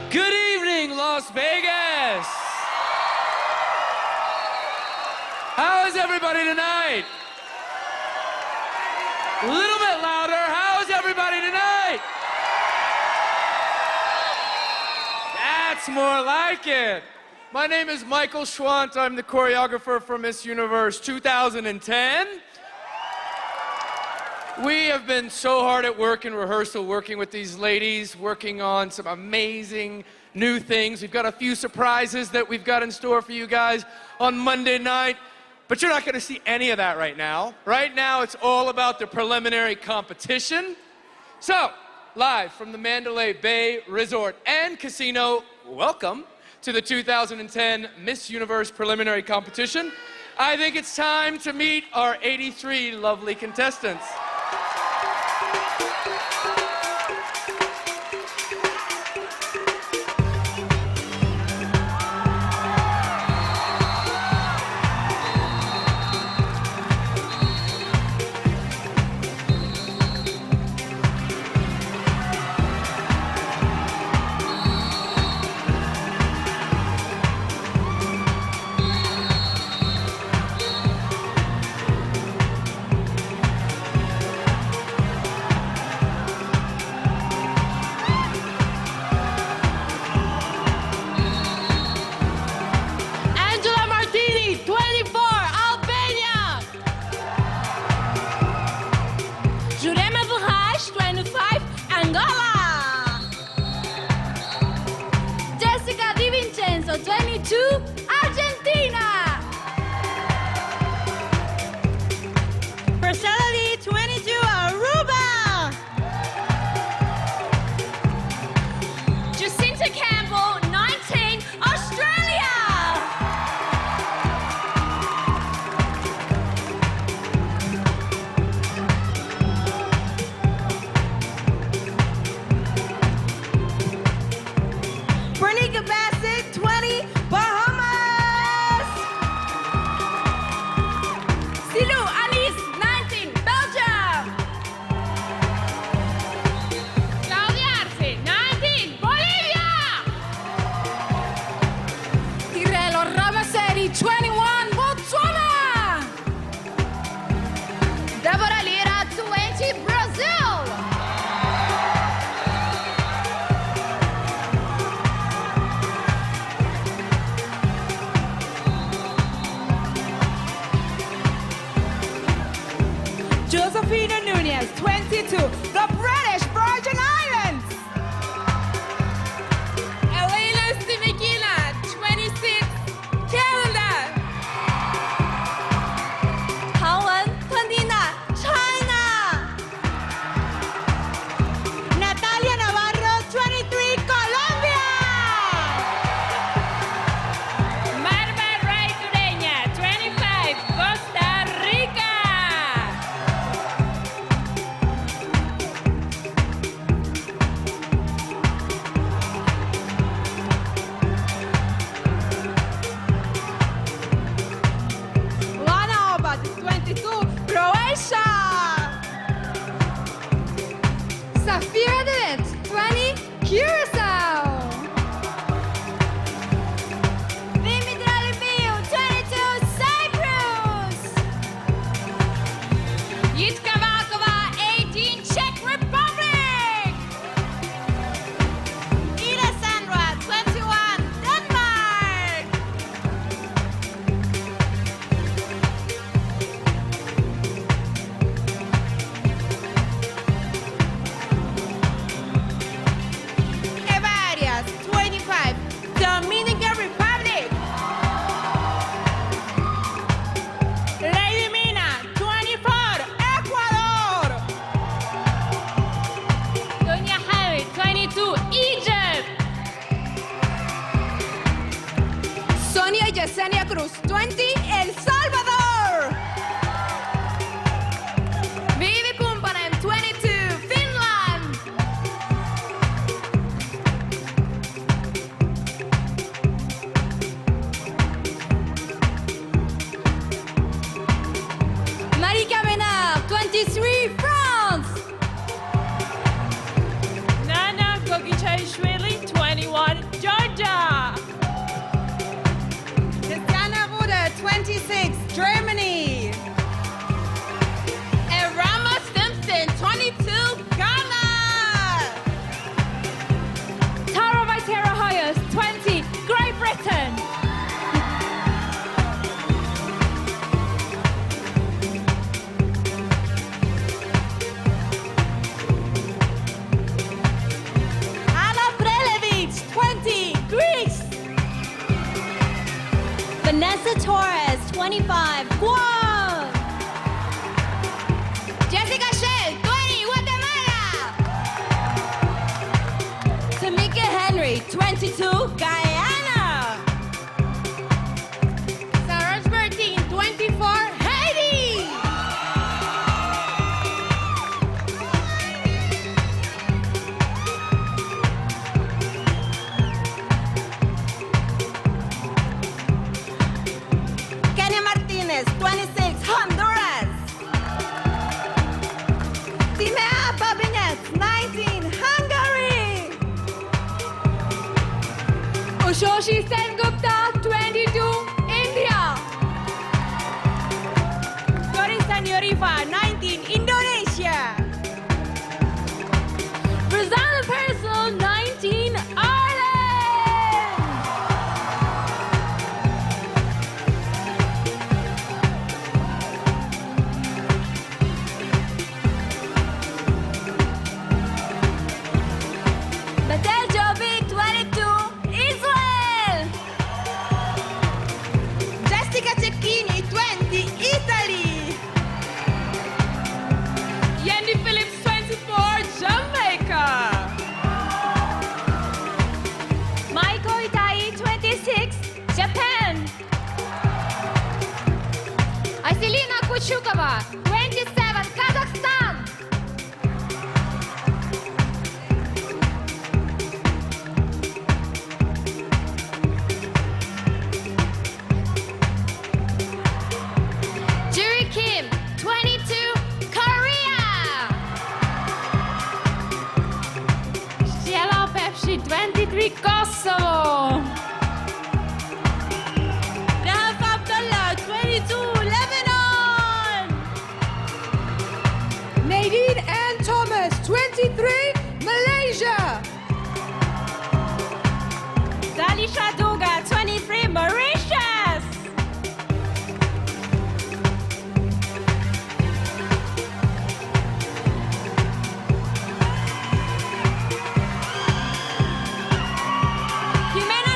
Good evening, Las Vegas. How is everybody tonight? A little bit louder. How is everybody tonight? That's more like it. My name is Michael Schwant. I'm the choreographer for Miss Universe 2010. We have been so hard at work in rehearsal, working with these ladies, working on some amazing new things. We've got a few surprises that we've got in store for you guys on Monday night, but you're not going to see any of that right now. Right now, it's all about the preliminary competition. So, live from the Mandalay Bay Resort and Casino, welcome to the 2010 Miss Universe preliminary competition. I think it's time to meet our 83 lovely contestants. Jessica Di Vincenzo, 22, Argentina. Priscilla Lee, 22, Aruba. Jacinta Campbell, 19, Australia. Bernica Bassett, 20, Bahamas. Silou Alice, 19, Belgium. Claudia Arce, 19, Bolivia. Tirello Ramaseri, 21, Botswana. Deborah Lira, 20, Brazil. Josephina Nunez, 22, the British Virgin Islands. Elena Simikina, 26, Canada. Helen Tanina, China. Natalia Navarro, 23, Colombia. Marva Ray Tureña, 25, Costa Rica. Lana Obad, 22, Croatia. Safira Devet, 20, Curacao. Dimitra Liviu, 22, Cyprus. Jitka Valkova, 18, Czech Republic. Ida Sandra, 21, Denmark. 25, Guam. Jessica Shell, 20, Guatemala. Tamika Henry, 22, Guyana. Sarah Bertin, 24, Haiti. Kenny Martinez, 26, Honduras. Timea Babinets, 19, Hungary. Ushoshi Sengupta, 22, India. Gorista Nyorifa, 19, Indonesia. Brazil Persol, 19, Ireland. Betel Jovi, 22, Israel. Jessica Cecchini, 20, Italy. Yendi Phillips, 24, Jamaica. Maiko Itai, 26, Japan. Asilina Kuchukova, 27, Kazakhstan. Juri Kim, 22, Korea. Sheila Pepsi, 23, Kosovo. Ralph Abdullah, 22, Lebanon. Nadine Ann Thomas, 23, Malaysia. Dalisha Duga, 23, Mauritius. Jimena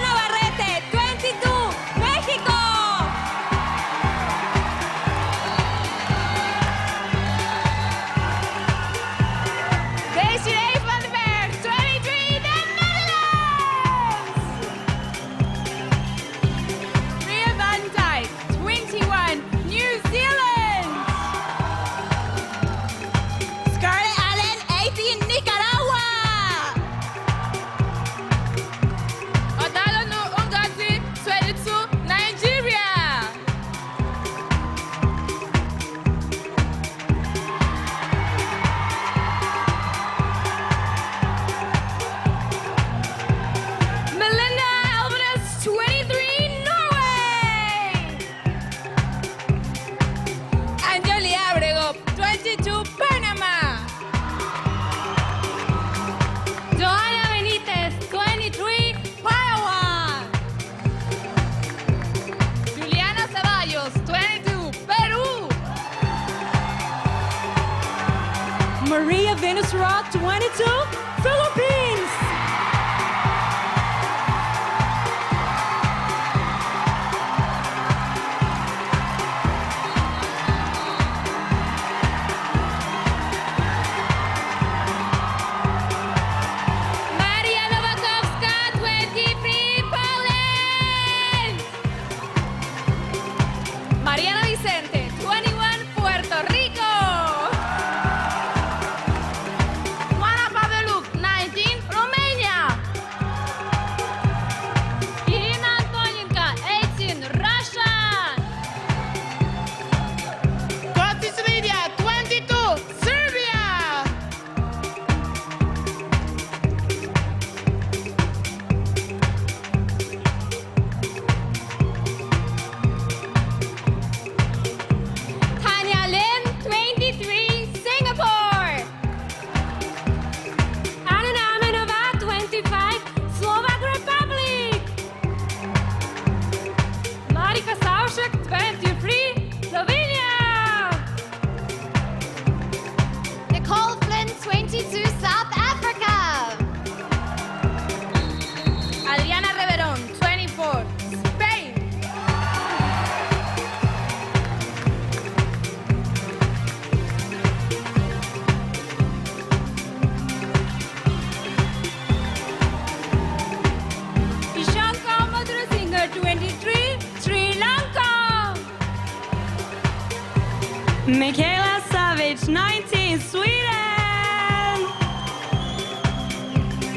Michaela Savage, 19, Sweden.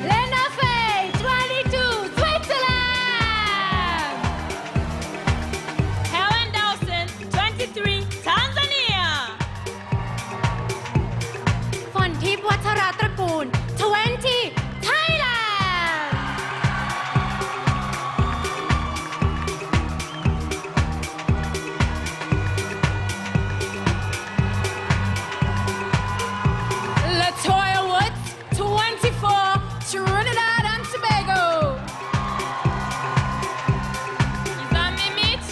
Lena Faye, 22, Switzerland. Helen Dawson, 23, Tanzania. ฝนทิพย์วัชราตระกูล 20, Thailand. Latoya Woods, 24, Trinidad and Tobago. Izan Mimic,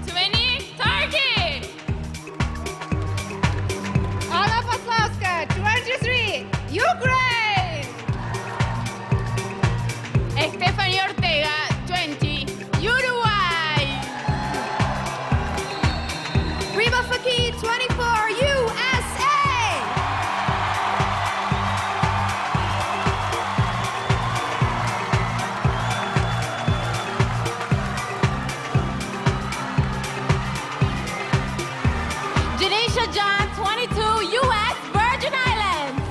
20, Turkey. Anna Paslowska, 23, Ukraine. Stephanie Ortega, 20, Uruguay. Reba Fakir, 24, USA. Janisha John, 22, U.S. Virgin Islands.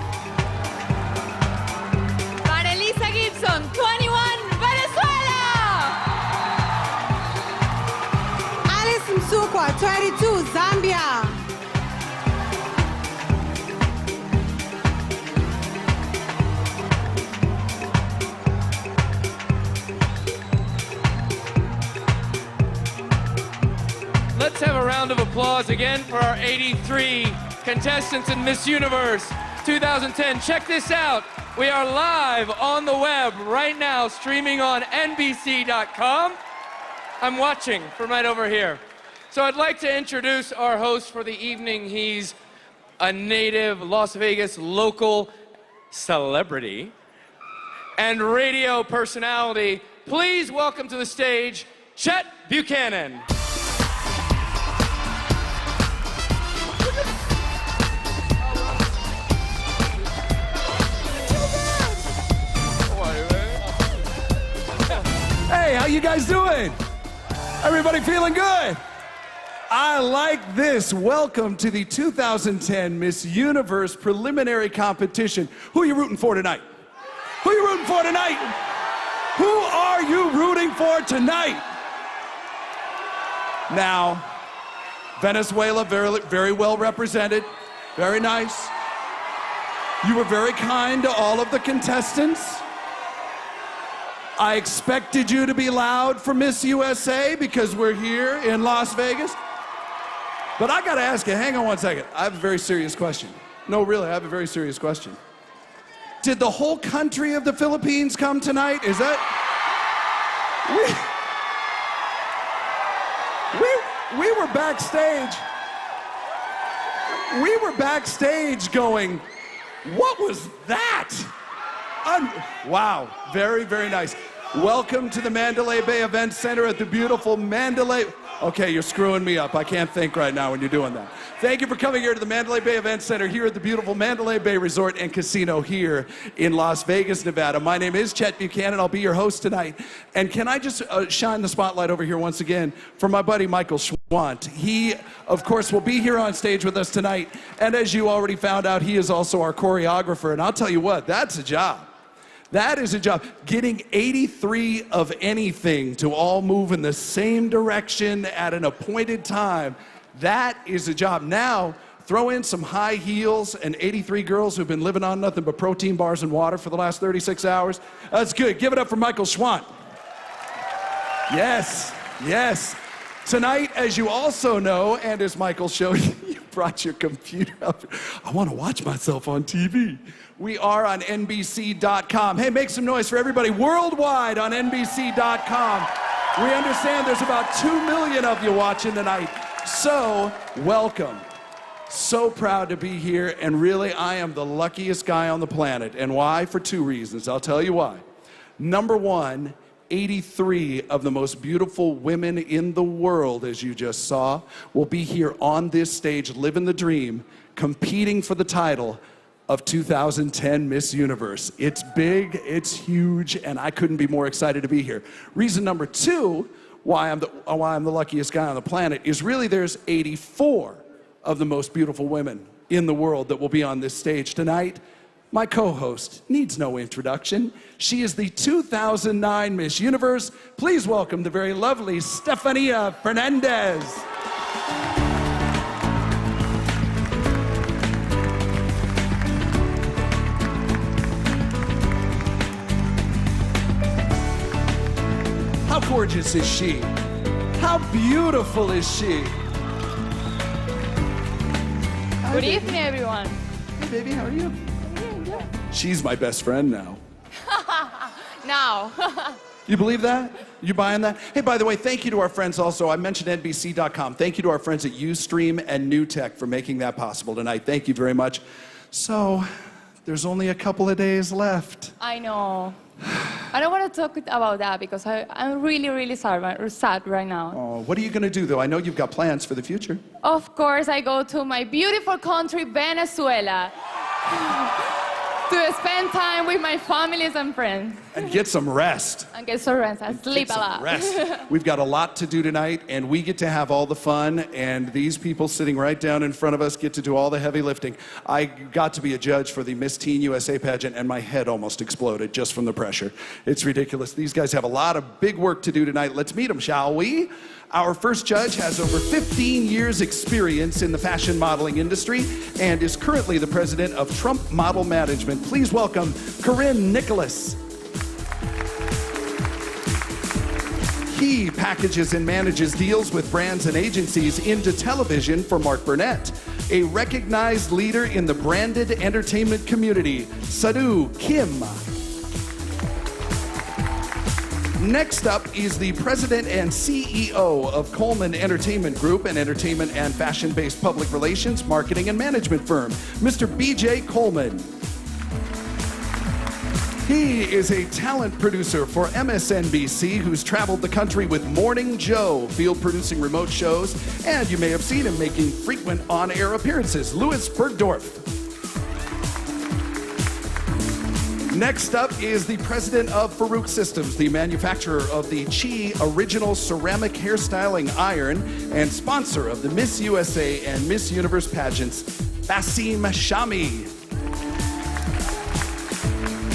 Marilisa Gibson, 21, Venezuela. Alice Msukwa, 22, Zambia. Let's have a round of applause again for our 83 contestants in Miss Universe 2010. Check this out. We are live on the web right now, streaming on NBC.com. I'm watching from right over here. So I'd like to introduce our host for the evening. He's a native Las Vegas local celebrity and radio personality. Please welcome to the stage, Chet Buchanan. Hey, how you guys doing? Everybody feeling good? I like this. Welcome to the 2010 Miss Universe preliminary competition. Who are you rooting for tonight? Who are you rooting for tonight? Who are you rooting for tonight? Now, Venezuela, very well represented. Very nice. You were very kind to all of the contestants. I expected you to be loud for Miss USA because we're here in Las Vegas. But I gotta ask you, hang on one second. I have a very serious question. No, really, I have a very serious question. Did the whole country of the Philippines come tonight? Is that? We were backstage. We were backstage going, what was that? Wow, very, very nice. Welcome to the Mandalay Bay Event Center at the beautiful Mandalay. Okay, you're screwing me up. I can't think right now when you're doing that. Thank you for coming here to the Mandalay Bay Event Center here at the beautiful Mandalay Bay Resort and Casino here in Las Vegas, Nevada. My name is Chet Buchanan. I'll be your host tonight. And can I just shine the spotlight over here once again for my buddy Michael Schwant. He, of course, will be here on stage with us tonight. And as you already found out, he is also our choreographer. And I'll tell you what, that's a job. That is a job. Getting 83 of anything to all move in the same direction at an appointed time, that is a job. Now, throw in some high heels and 83 girls who've been living on nothing but protein bars and water for the last 36 hours. That's good. Give it up for Michael Schwant. Yes, yes. Tonight, as you also know, and as Michael showed you, you brought your computer up. I want to watch myself on TV. We are on NBC.com. Hey, make some noise for everybody worldwide on NBC.com. We understand there's about 2 million of you watching tonight. So, welcome. So proud to be here, and really, I am the luckiest guy on the planet. And why? For 2 reasons. I'll tell you why. Number one, 83 of the most beautiful women in the world, as you just saw, will be here on this stage, living the dream, competing for the title of 2010 Miss Universe. It's big, it's huge, and I couldn't be more excited to be here. Reason number two, why I'm the luckiest guy on the planet, is really there's 84 of the most beautiful women in the world that will be on this stage tonight. My co-host needs no introduction. She is the 2009 Miss Universe. Please welcome the very lovely Stefania Fernandez. How gorgeous is she? How beautiful is she? Good evening, everyone. Hey, baby, how are you? She's my best friend now. Now. You believe that? You buying that? Hey, by the way, thank you to our friends also. I mentioned NBC.com. Thank you to our friends at Ustream and NewTek for making that possible tonight. Thank you very much. So, there's only a couple of days left. I know. I don't want to talk about that because I'm really sad right now. Oh, what are you going to do, though? I know you've got plans for the future. Of course, I go to my beautiful country, Venezuela, to spend time with my families and friends. And get some rest. And get some rest. I sleep Get a some lot. rest. We've got a lot to do tonight, and we get to have all the fun, and these people sitting right down in front of us get to do all the heavy lifting. I got to be a judge for the Miss Teen USA pageant, and my head almost exploded just from the pressure. It's ridiculous. These guys have a lot of big work to do tonight. Let's meet them, shall we? Our first judge has over 15 years experience in the fashion modeling industry and is currently the president of Trump Model Management. Please welcome Corinne Nicholas. He packages and manages deals with brands and agencies into television for Mark Burnett. A recognized leader in the branded entertainment community, Sadhu Kim. Next up is the president and CEO of Coleman Entertainment Group, an entertainment and fashion-based public relations, marketing, and management firm, Mr. B.J. Coleman. He is a talent producer for MSNBC who's traveled the country with Morning Joe, field producing remote shows, and you may have seen him making frequent on-air appearances, Louis Bergdorf. Next up is the president of Farouk Systems, the manufacturer of the Chi Original Ceramic Hairstyling Iron and sponsor of the Miss USA and Miss Universe pageants, Basim Shami.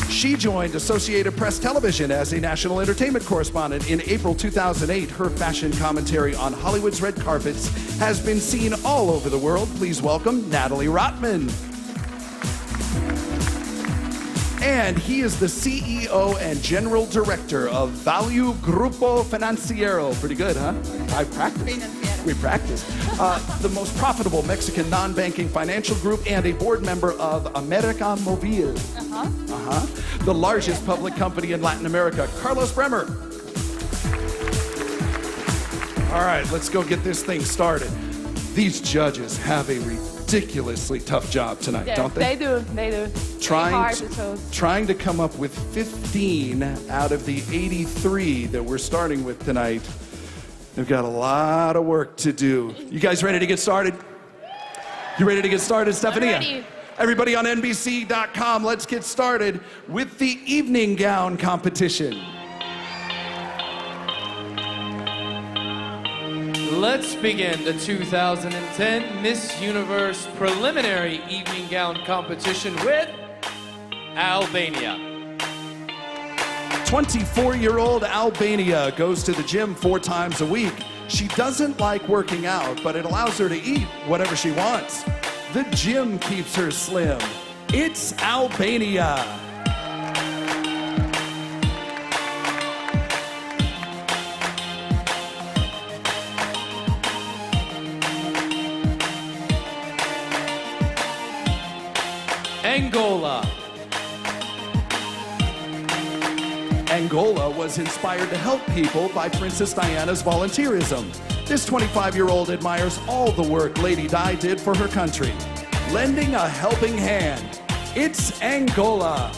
She joined Associated Press Television as a national entertainment correspondent in April 2008. Her fashion commentary on Hollywood's red carpets has been seen all over the world. Please welcome Natalie Rotman. And he is the CEO and General Director of Value Grupo Financiero. Pretty good, huh? I practiced. We practiced. The most profitable Mexican non-banking financial group and a board member of América Móvil. The largest public company in Latin America, Carlos Bremer. All right, let's go get this thing started. These judges have a ridiculously tough job tonight, Yes, don't they? They do. Trying to come up with 15 out of the 83 that we're starting with tonight. They've got a lot of work to do. You guys ready to get started? You ready to get started, Stefania? ready. Everybody on NBC.com, let's get started with the evening gown competition. Let's begin the 2010 Miss Universe preliminary evening gown competition with Albania. 24-year-old Albania goes to the gym 4 times a week. She doesn't like working out, but it allows her to eat whatever she wants. The gym keeps her slim. It's Albania. Angola. Angola was inspired to help people by Princess Diana's volunteerism. This 25-year-old admires all the work Lady Di did for her country, lending a helping hand. It's Angola.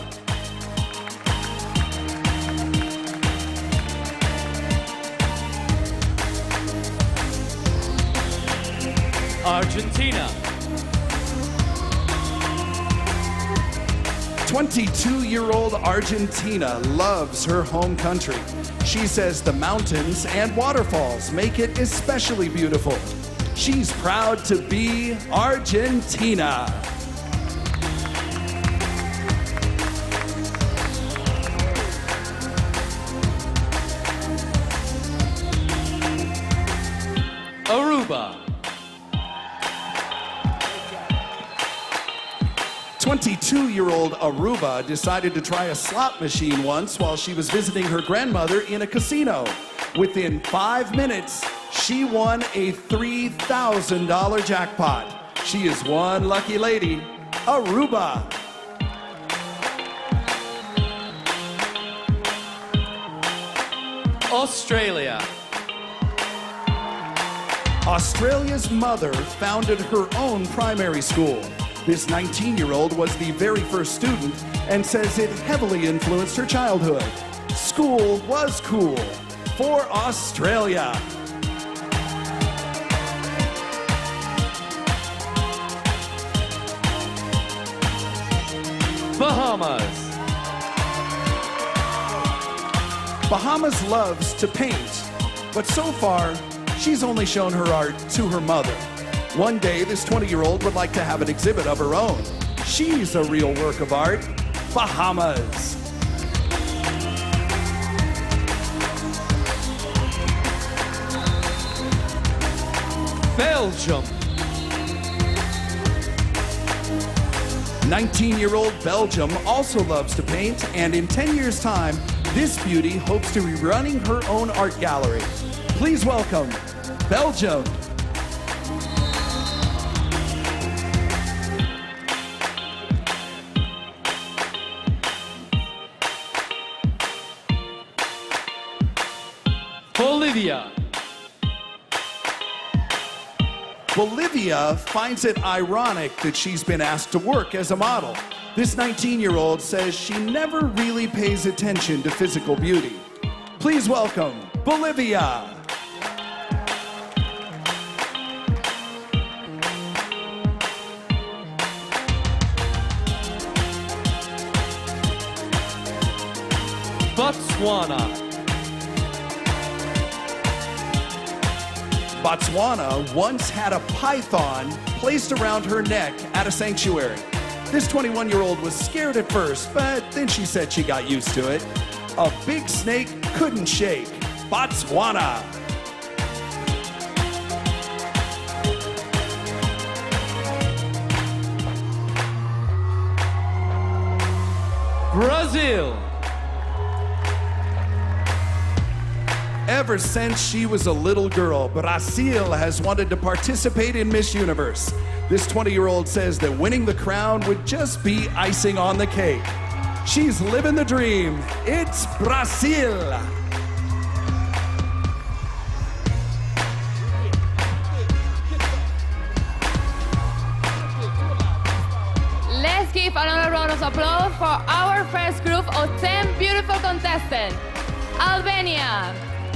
Argentina. 22-year-old Argentina loves her home country. She says the mountains and waterfalls make it especially beautiful. She's proud to be Argentina. Aruba. 22-year-old Aruba decided to try a slot machine once while she was visiting her grandmother in a casino. Within 5 minutes, she won a $3,000 jackpot. She is one lucky lady, Aruba. Australia. Australia's mother founded her own primary school. This 19-year-old was the very first student and says it heavily influenced her childhood. School was cool for Australia. Bahamas. Bahamas loves to paint, but so far, she's only shown her art to her mother. One day, this 20-year-old would like to have an exhibit of her own. She's a real work of art. Bahamas. Belgium. 19-year-old Belgium also loves to paint, and in 10 years' time, this beauty hopes to be running her own art gallery. Please welcome Belgium. Bolivia. Bolivia finds it ironic that she's been asked to work as a model. This 19-year-old says she never really pays attention to physical beauty. Please welcome Bolivia. Botswana. Botswana once had a python placed around her neck at a sanctuary. This 21-year-old was scared at first, but then she said she got used to it. A big snake couldn't shake Botswana. Brazil. Ever since she was a little girl, Brazil has wanted to participate in Miss Universe. This 20-year-old says that winning the crown would just be icing on the cake. She's living the dream. It's Brazil. Let's give another round of applause for our first group of 10 beautiful contestants. Albania,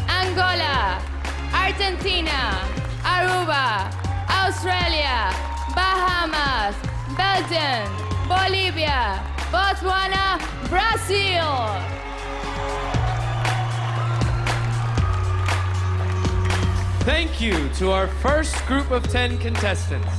Angola, Argentina, Aruba, Australia, Bahamas, Belgium, Bolivia, Botswana, Brazil. Thank you to our first group of 10 contestants.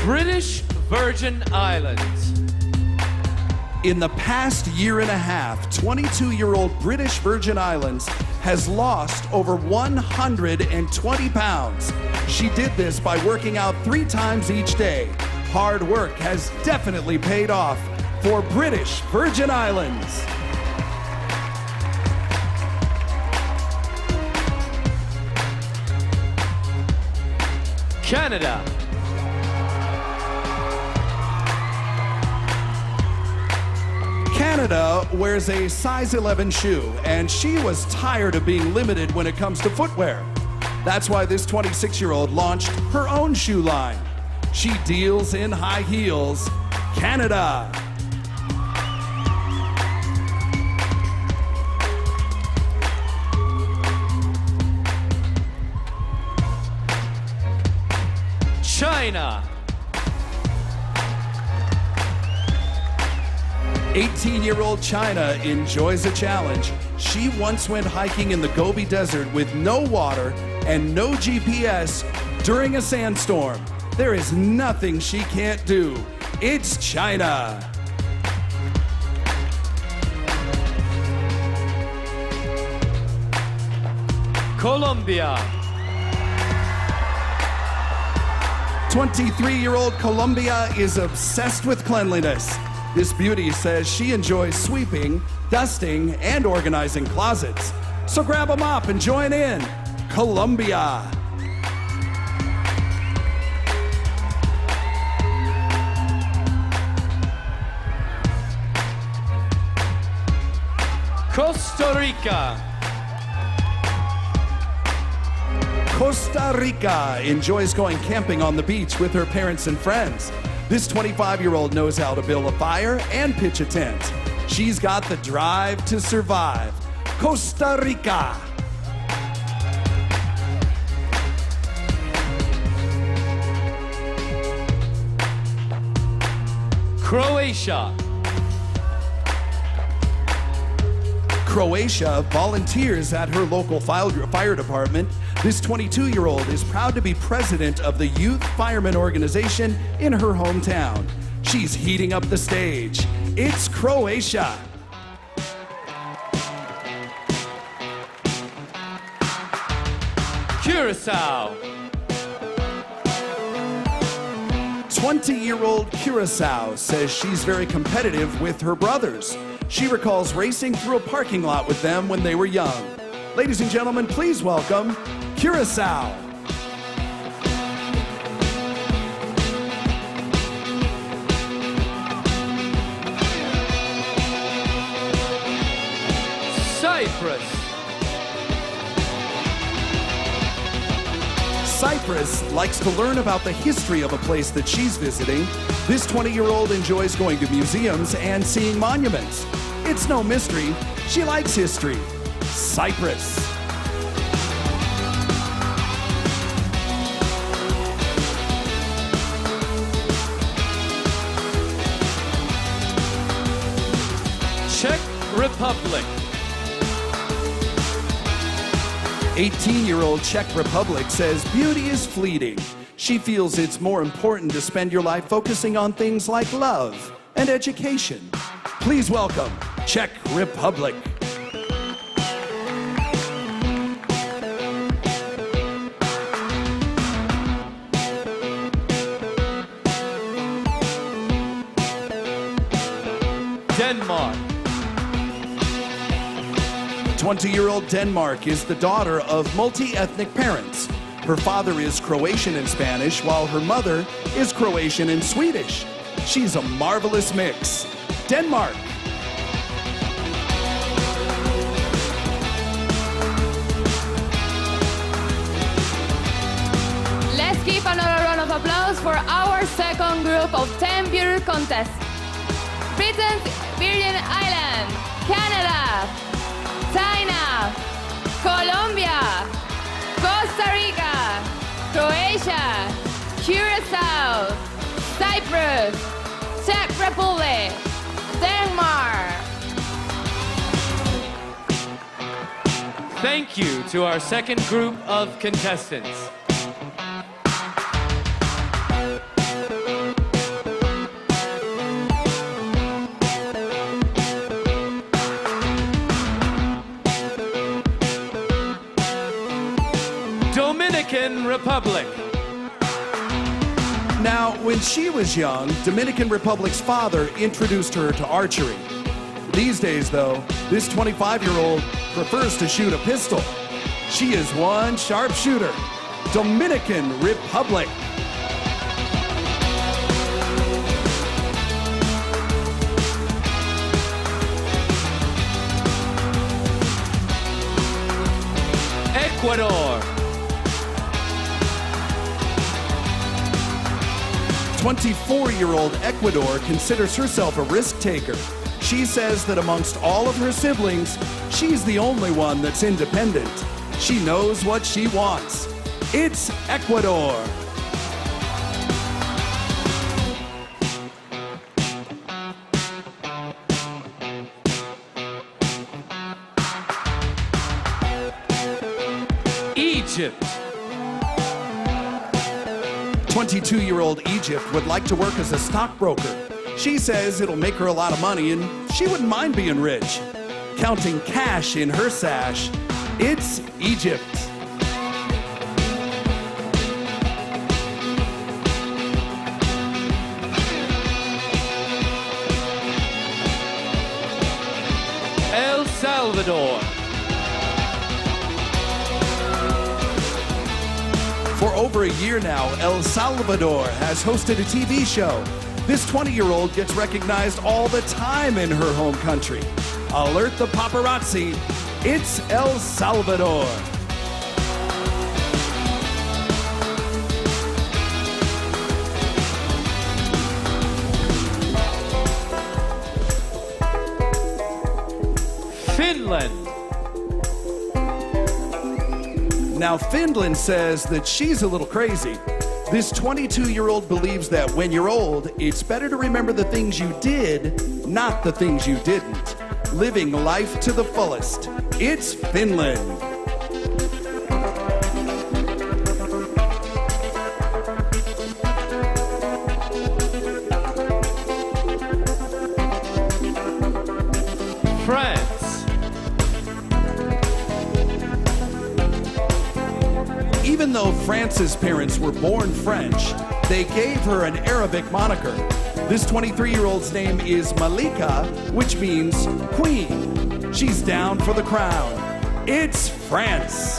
British Virgin Islands. In the past year and a half, 22-year-old British Virgin Islands has lost over 120 pounds. She did this by working out 3 times each day. Hard work has definitely paid off for British Virgin Islands. Canada. Canada wears a size 11 shoe, and she was tired of being limited when it comes to footwear. That's why this 26-year-old launched her own shoe line. She deals in high heels. Canada. China. 18-year-old China enjoys a challenge. She once went hiking in the Gobi Desert with no water and no GPS during a sandstorm. There is nothing she can't do. It's China. Colombia. 23-year-old Colombia is obsessed with cleanliness. This beauty says she enjoys sweeping, dusting, and organizing closets. So grab a mop and join in. Colombia. Costa Rica. Costa Rica enjoys going camping on the beach with her parents and friends. This 25-year-old knows how to build a fire and pitch a tent. She's got the drive to survive. Costa Rica. Croatia. Croatia volunteers at her local fire department. This 22-year-old is proud to be president of the Youth Firemen Organization in her hometown. She's heating up the stage. It's Croatia. Curacao. 20-year-old Curacao says she's very competitive with her brothers. She recalls racing through a parking lot with them when they were young. Ladies and gentlemen, please welcome Curacao. Cyprus. Cyprus likes to learn about the history of a place that she's visiting. This 20-year-old enjoys going to museums and seeing monuments. It's no mystery, she likes history. Cyprus. Czech Republic. 18-year-old Czech Republic says beauty is fleeting. She feels it's more important to spend your life focusing on things like love and education. Please welcome Czech Republic. Denmark. 20-year-old Denmark is the daughter of multi-ethnic parents. Her father is Croatian and Spanish, while her mother is Croatian and Swedish. She's a marvelous mix. Denmark. Let's give another round of applause for our second group of 10 beauty contests. Britain's Virgin Islands, Canada, China, Colombia, Costa Rica, Croatia, Curacao, Cyprus, Czech Republic, Denmark. Thank you to our second group of contestants. Dominican Republic. Now, when she was young, Dominican Republic's father introduced her to archery. These days, though, this 25-year-old prefers to shoot a pistol. She is one sharp shooter. Dominican Republic. Ecuador. 24-year-old Ecuador considers herself a risk taker. She says that amongst all of her siblings, she's the only one that's independent. She knows what she wants. It's Ecuador. Egypt. 22-year-old Egypt would like to work as a stockbroker. She says it'll make her a lot of money and she wouldn't mind being rich. Counting cash in her sash, it's Egypt. El Salvador. For over a year now, El Salvador has hosted a TV show. This 20-year-old gets recognized all the time in her home country. Alert the paparazzi, it's El Salvador. Finland. Now, Finland says that she's a little crazy. This 22-year-old believes that when you're old, it's better to remember the things you did, not the things you didn't. Living life to the fullest. It's Finland. France. Even though France's parents were born French, they gave her an Arabic moniker. This 23-year-old's name is Malika, which means queen. She's down for the crown. It's France.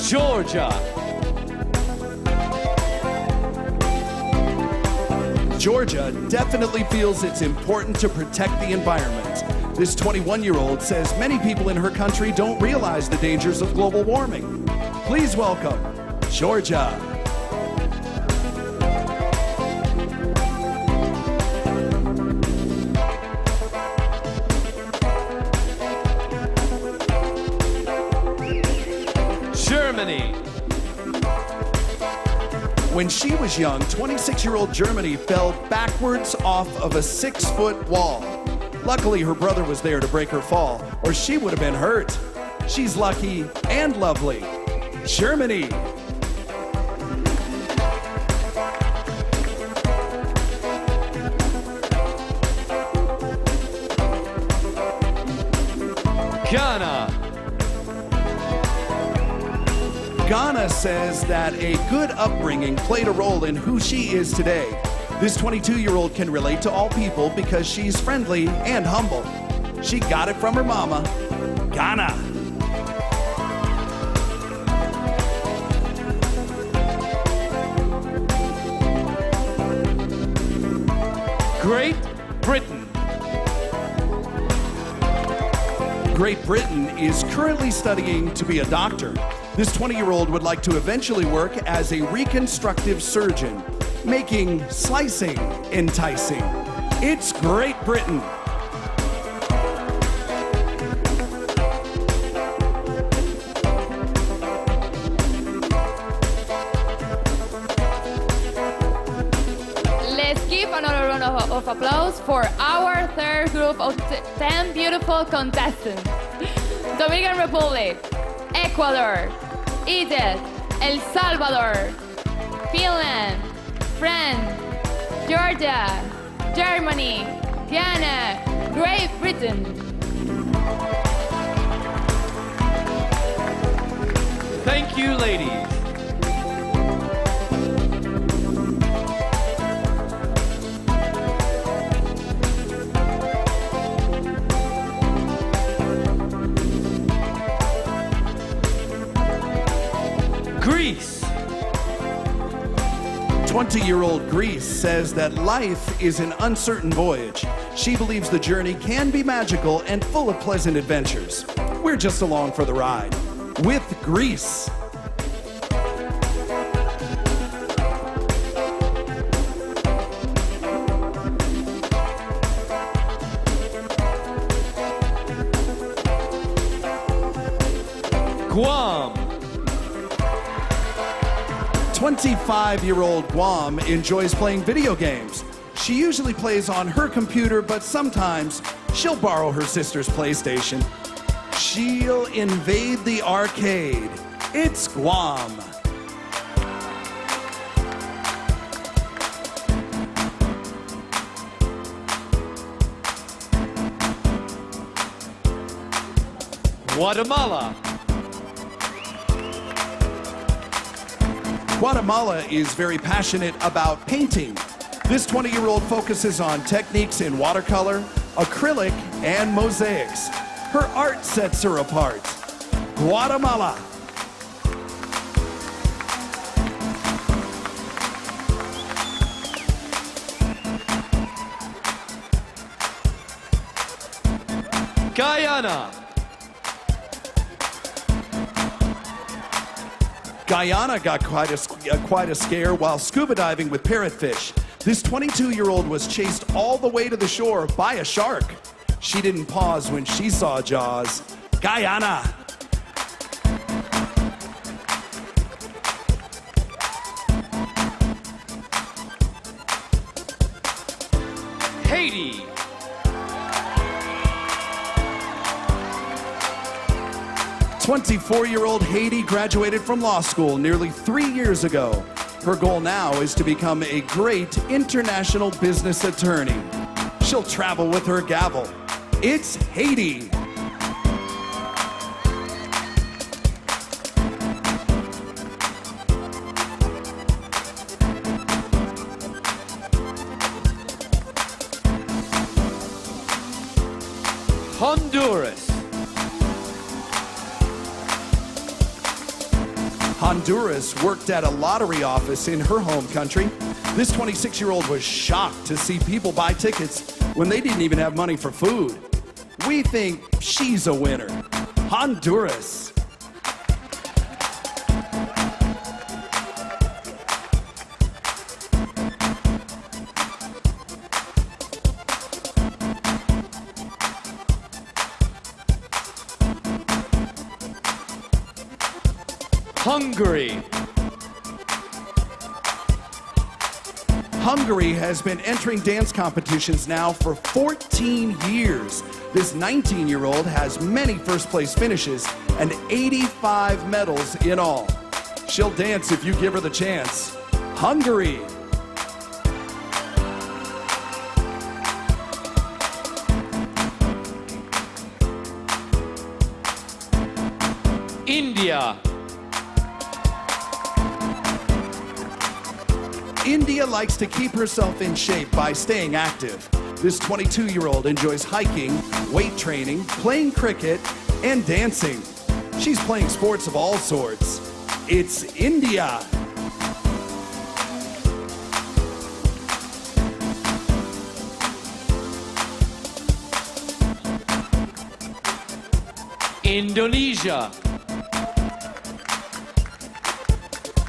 Georgia. Georgia definitely feels it's important to protect the environment. This 21-year-old says many people in her country don't realize the dangers of global warming. Please welcome Georgia. Germany. When she was young, 26-year-old Germany fell backwards off of a 6-foot wall. Luckily, her brother was there to break her fall, or she would have been hurt. She's lucky and lovely. Germany. Ghana. Ghana says that a good upbringing played a role in who she is today. This 22-year-old can relate to all people because she's friendly and humble. She got it from her mama. Ghana. Great Britain. Great Britain is currently studying to be a doctor. This 20-year-old would like to eventually work as a reconstructive surgeon, making slicing enticing. It's Great Britain. Let's give another round of applause for our third group of 10 beautiful contestants. Dominican Republic, Ecuador, Egypt, El Salvador, Finland, France, Georgia, Germany, Ghana, Great Britain. Thank you, ladies. Greece. 20-year-old Greece says that life is an uncertain voyage. She believes the journey can be magical and full of pleasant adventures. We're just along for the ride. With Greece. Guam. 25-year-old Guam enjoys playing video games. She usually plays on her computer, but sometimes she'll borrow her sister's PlayStation. She'll invade the arcade. It's Guam. Guatemala. Guatemala is very passionate about painting. This 20-year-old focuses on techniques in watercolor, acrylic, and mosaics. Her art sets her apart. Guatemala. Guyana. Guyana got quite a scare while scuba diving with parrotfish. This 22-year-old was chased all the way to the shore by a shark. She didn't pause when she saw Jaws. Guyana. Haiti. 24-year-old Haiti graduated from law school nearly 3 years ago. Her goal now is to become a great international business attorney. She'll travel with her gavel. It's Haiti. Honduras. Honduras worked at a lottery office in her home country. This 26-year-old was shocked to see people buy tickets when they didn't even have money for food. We think she's a winner. Honduras. Hungary. Hungary has been entering dance competitions now for 14 years. This 19-year-old has many first-place finishes and 85 medals in all. She'll dance if you give her the chance. Hungary. India. India likes to keep herself in shape by staying active. This 22-year-old enjoys hiking, weight training, playing cricket, and dancing. She's playing sports of all sorts. It's India. Indonesia.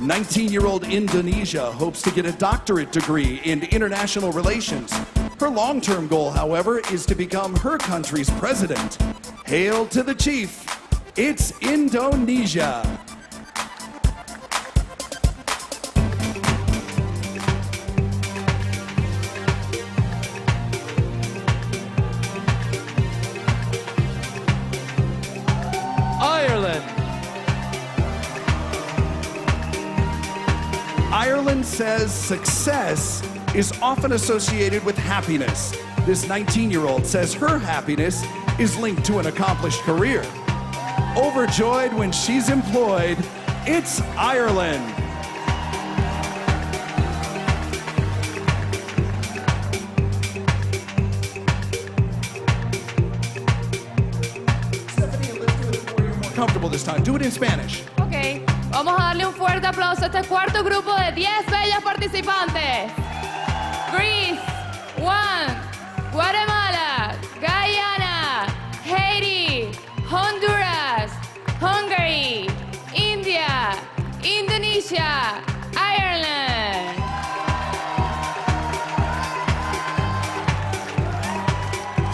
19-year-old Indonesia hopes to get a doctorate degree in international relations. Her long-term goal, however, is to become her country's president. Hail to the chief. It's Indonesia. Ireland. Ireland says success is often associated with happiness. This 19-year-old says her happiness is linked to an accomplished career. Overjoyed when she's employed, it's Ireland. Stephanie, let's do it where you're more comfortable this time. Do it in Spanish. Ok, vamos a darle un fuerte aplauso a este cuarto grupo de 10 bellas participantes. Greece, 1, Guatemala, Guyana, Haiti, Honduras, Hungary, India, Indonesia, Ireland.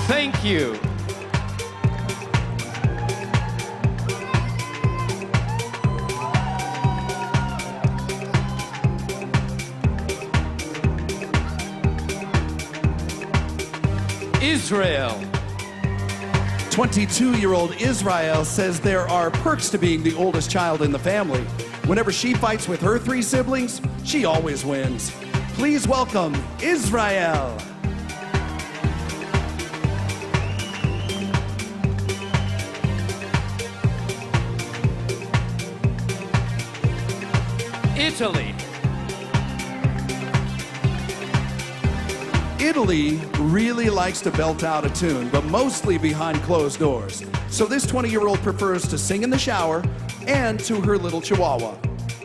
Thank you. Israel. 22-year-old Israel says there are perks to being the oldest child in the family. Whenever she fights with her 3 siblings, she always wins. Please welcome Israel. Italy. Italy really likes to belt out a tune, but mostly behind closed doors. So this 20-year-old prefers to sing in the shower and to her little chihuahua.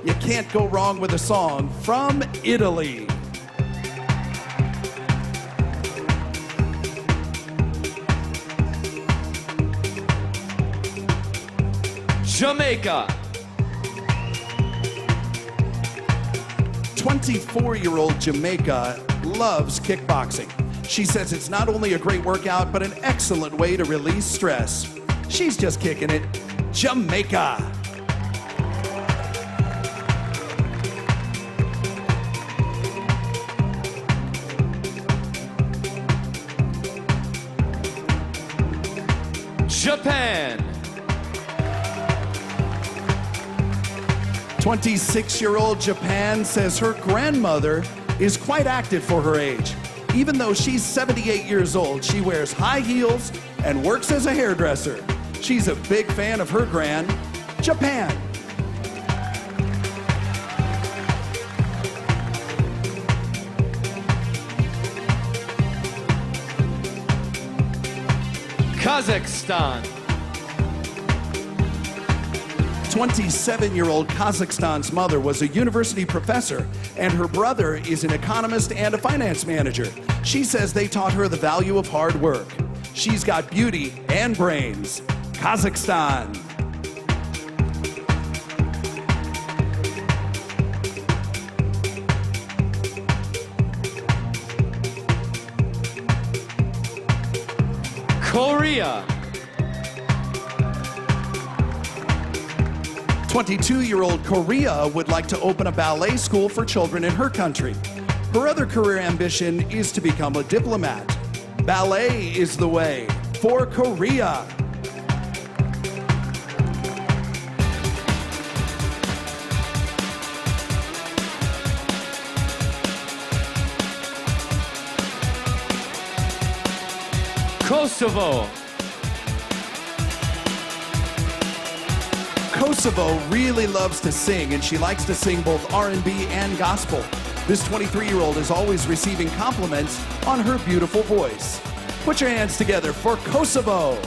You can't go wrong with a song from Italy. Jamaica. 24-year-old Jamaica loves kickboxing. She says it's not only a great workout, but an excellent way to release stress. She's just kicking it. Jamaica. Japan. 26-year-old Japan says her grandmother is quite active for her age. Even though she's 78 years old, she wears high heels and works as a hairdresser. She's a big fan of her gran, Japan. Kazakhstan. 27-year-old Kazakhstan's mother was a university professor, and her brother is an economist and a finance manager. She says they taught her the value of hard work. She's got beauty and brains. Kazakhstan. Korea. 22-year-old Korea would like to open a ballet school for children in her country. Her other career ambition is to become a diplomat. Ballet is the way for Korea. Kosovo. Kosovo really loves to sing, and she likes to sing both R&B and gospel. This 23-year-old is always receiving compliments on her beautiful voice. Put your hands together for Kosovo.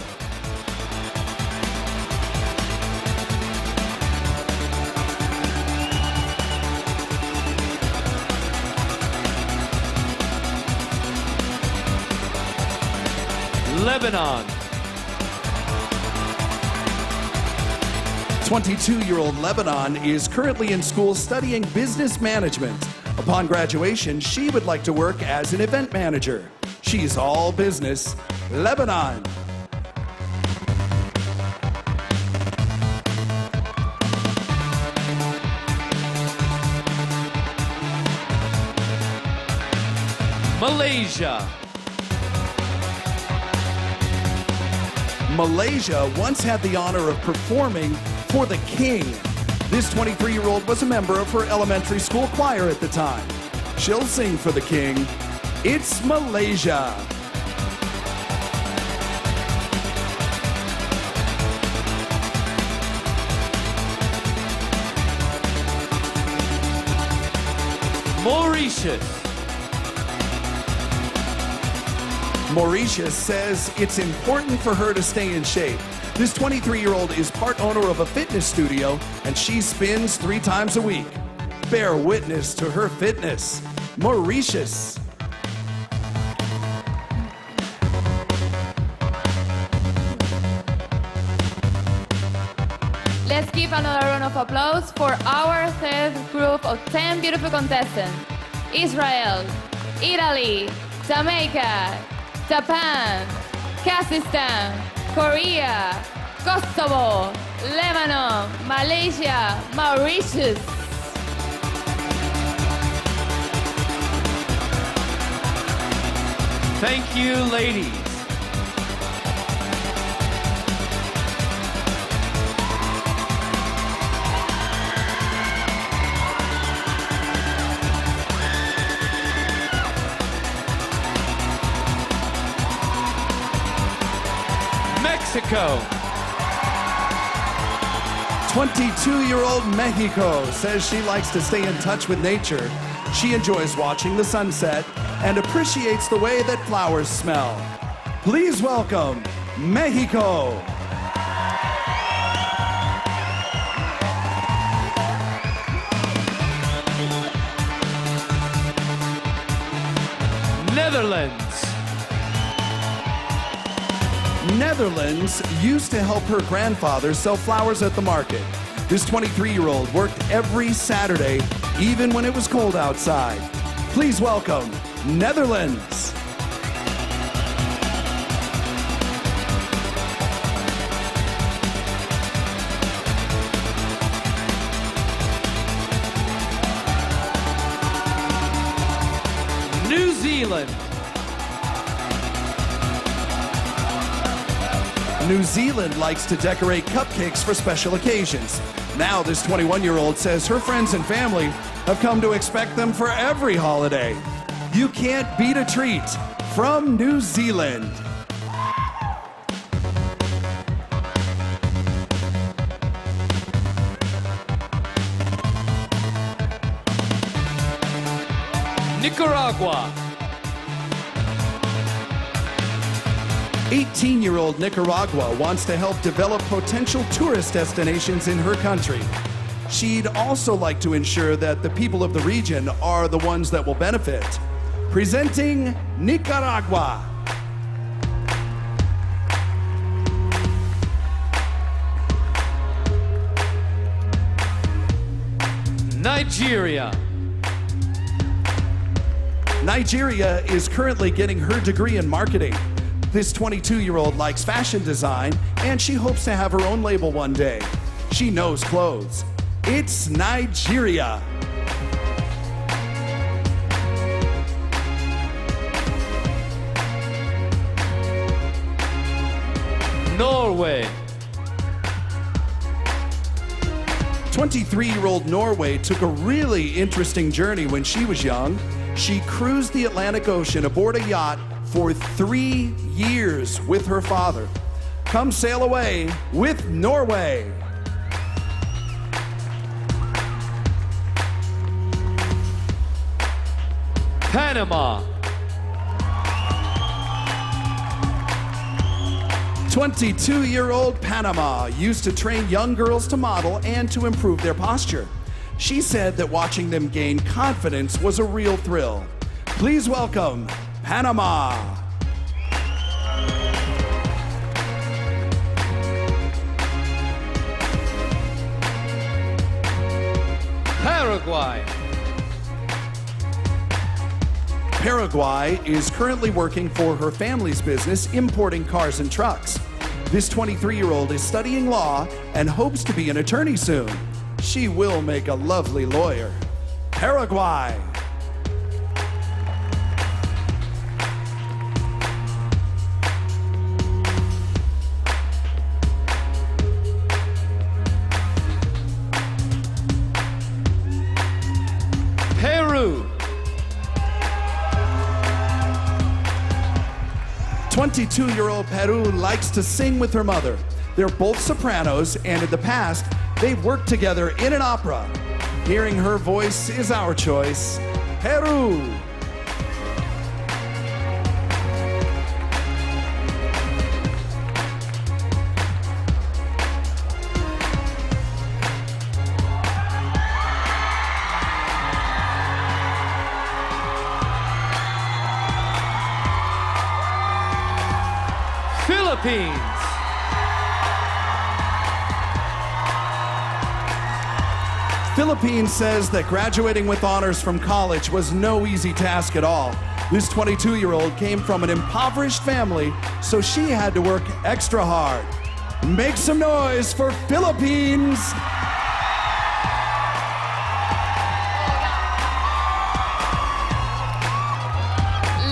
Lebanon. 22-year-old Lebanon is currently in school studying business management. Upon graduation, she would like to work as an event manager. She's all business. Lebanon. Malaysia. Malaysia once had the honor of performing for the king. This 23-year-old was a member of her elementary school choir at the time. She'll sing for the king. It's Malaysia. Mauritius. Mauritius says it's important for her to stay in shape. This 23-year-old is part owner of a fitness studio, and she spins 3 times a week. Bear witness to her fitness. Mauritius. Let's give another round of applause for our third group of 10 beautiful contestants. Israel, Italy, Jamaica, Japan, Kazakhstan, Korea, Kosovo, Lebanon, Malaysia, Mauritius. Thank you, ladies. Mexico. 22-year-old Mexico says she likes to stay in touch with nature. She enjoys watching the sunset and appreciates the way that flowers smell. Please welcome Mexico. Netherlands. Netherlands used to help her grandfather sell flowers at the market. This 23-year-old worked every Saturday, even when it was cold outside. Please welcome Netherlands. New Zealand. New Zealand likes to decorate cupcakes for special occasions. Now this 21-year-old says her friends and family have come to expect them for every holiday. You can't beat a treat from New Zealand. Nicaragua. 18-year-old Nicaragua wants to help develop potential tourist destinations in her country. She'd also like to ensure that the people of the region are the ones that will benefit. Presenting Nicaragua. Nigeria. Nigeria is currently getting her degree in marketing. This 22-year-old likes fashion design, and she hopes to have her own label one day. She knows clothes. It's Nigeria. Norway. 23-year-old Norway took a really interesting journey when she was young. She cruised the Atlantic Ocean aboard a yacht for 3 years with her father. Come sail away with Norway. Panama. 22-year-old Panama used to train young girls to model and to improve their posture. She said that watching them gain confidence was a real thrill. Please welcome Panama. Paraguay. Paraguay is currently working for her family's business importing cars and trucks. This 23-year-old is studying law and hopes to be an attorney soon. She will make a lovely lawyer. Paraguay. Peru. 22-year-old Peru likes to sing with her mother. They're both sopranos, and in the past, they've worked together in an opera. Hearing her voice is our choice. Peru. Philippines. Philippines says that graduating with honors from college was no easy task at all. This 22-year-old came from an impoverished family, so she had to work extra hard. Make some noise for Philippines!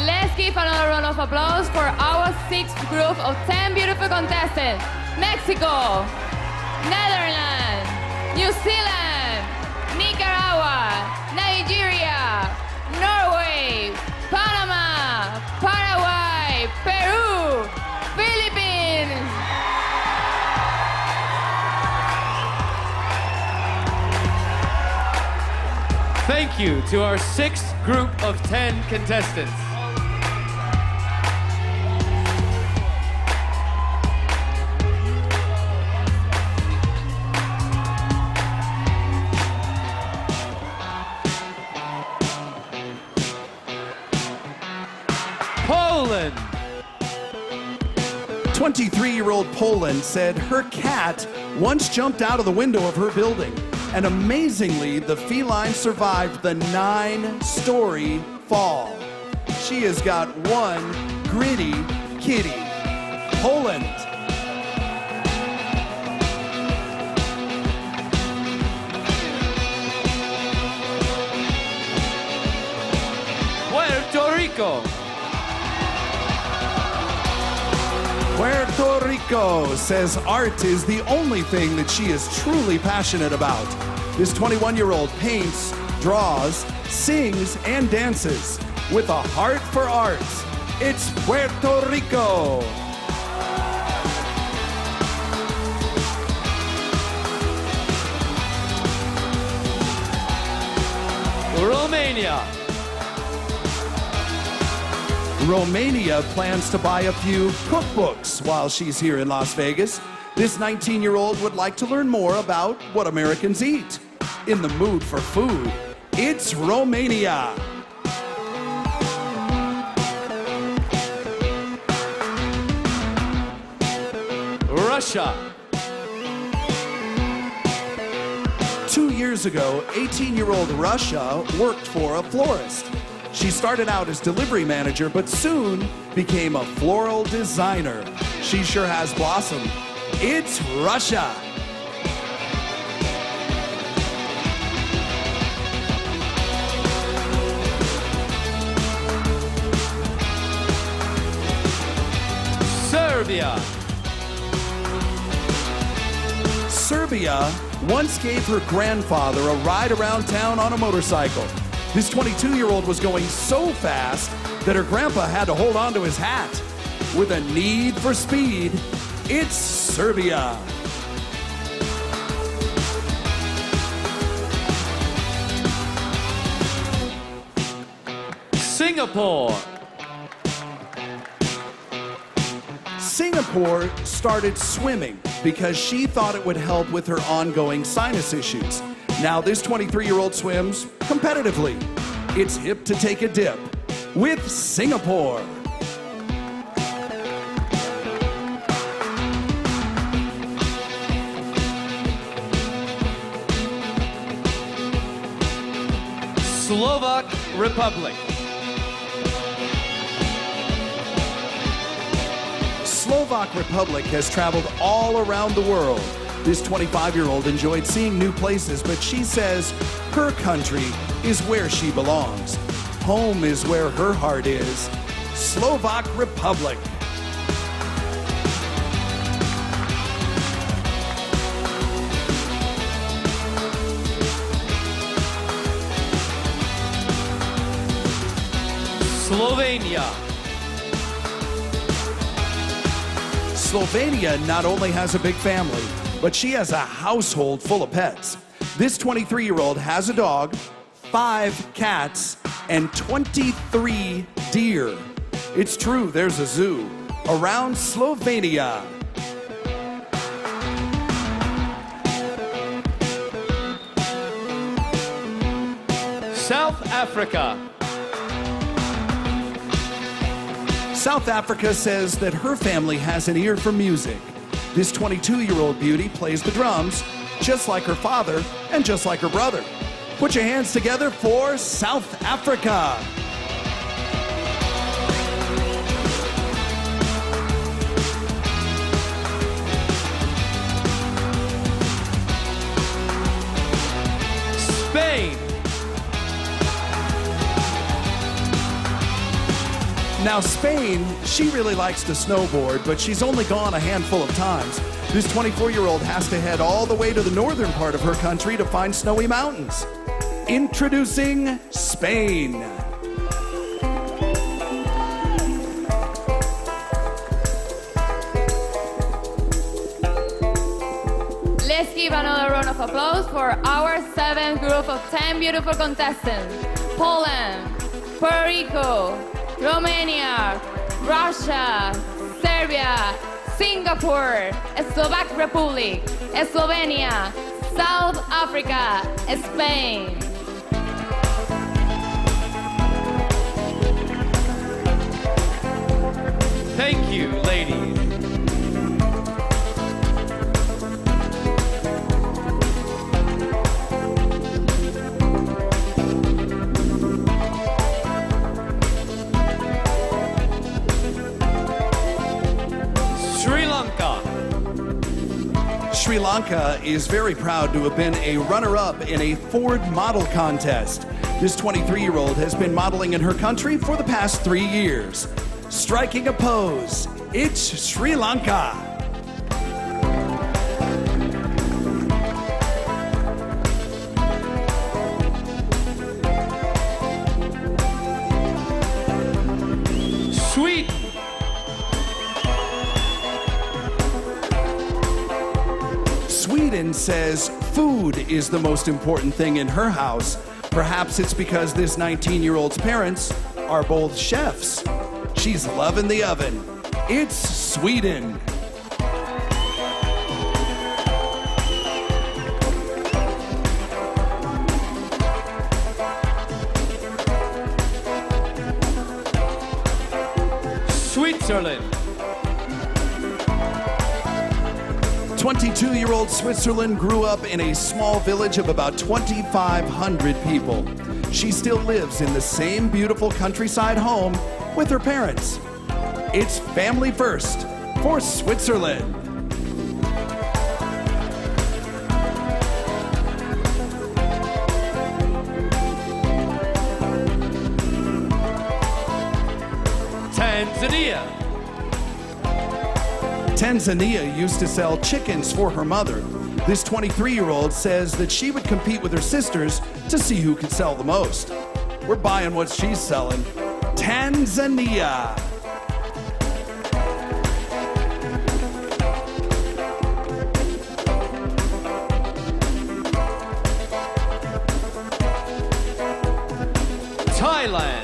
Let's give another round of applause for our sixth group of 10 beautiful contestants. Mexico, Netherlands, New Zealand, Nicaragua, Nigeria, Norway, Panama, Paraguay, Peru, Philippines. Thank you to our sixth group of 10 contestants. Poland. 23-year-old Poland said her cat once jumped out of the window of her building. And amazingly, the feline survived the 9-story fall. She has got one gritty kitty. Poland. Puerto Rico. Puerto Rico says art is the only thing that she is truly passionate about. This 21-year-old paints, draws, sings, and dances with a heart for art. It's Puerto Rico. Romania. Romania plans to buy a few cookbooks while she's here in Las Vegas. This 19-year-old would like to learn more about what Americans eat. In the mood for food, it's Romania. Russia. 2 years ago, 18-year-old Russia worked for a florist. She started out as delivery manager, but soon became a floral designer. She sure has blossomed. It's Russia. Serbia. Serbia once gave her grandfather a ride around town on a motorcycle. This 22-year-old was going so fast that her grandpa had to hold on to his hat. With a need for speed, it's Serbia. Singapore. Singapore started swimming because she thought it would help with her ongoing sinus issues. Now this 23-year-old swims competitively. It's hip to take a dip with Singapore. Slovak Republic. Slovak Republic has traveled all around the world. This 25-year-old enjoyed seeing new places, but she says her country is where she belongs. Home is where her heart is. Slovak Republic. Slovenia. Slovenia not only has a big family, but she has a household full of pets. This 23-year-old has a dog, 5 cats, and 23 deer. It's true, there's a zoo around Slovenia. South Africa. South Africa says that her family has an ear for music. This 22-year-old beauty plays the drums just like her father and just like her brother. Put your hands together for South Africa. Spain. Now, Spain, she really likes to snowboard, but she's only gone a handful of times. This 24-year-old has to head all the way to the northern part of her country to find snowy mountains. Introducing Spain. Let's give another round of applause for our 7th group of 10 beautiful contestants. Poland, Puerto Rico, Romania, Russia, Serbia, Singapore, Slovak Republic, Slovenia, South Africa, Spain. Thank you, ladies. Sri Lanka. Sri Lanka is very proud to have been a runner-up in a Ford model contest. This 23-year-old has been modeling in her country for the past 3 years. Striking a pose, it's Sri Lanka. Sweden. Sweden says food is the most important thing in her house. Perhaps it's because this 19-year-old's parents are both chefs. She's loving the oven. It's Sweden. Switzerland. 22-year-old Switzerland grew up in a small village of about 2,500 people. She still lives in the same beautiful countryside home with her parents. It's family first for Switzerland. Tanzania. Tanzania used to sell chickens for her mother. This 23-year-old says that she would compete with her sisters to see who could sell the most. We're buying what she's selling. Tanzania. Thailand.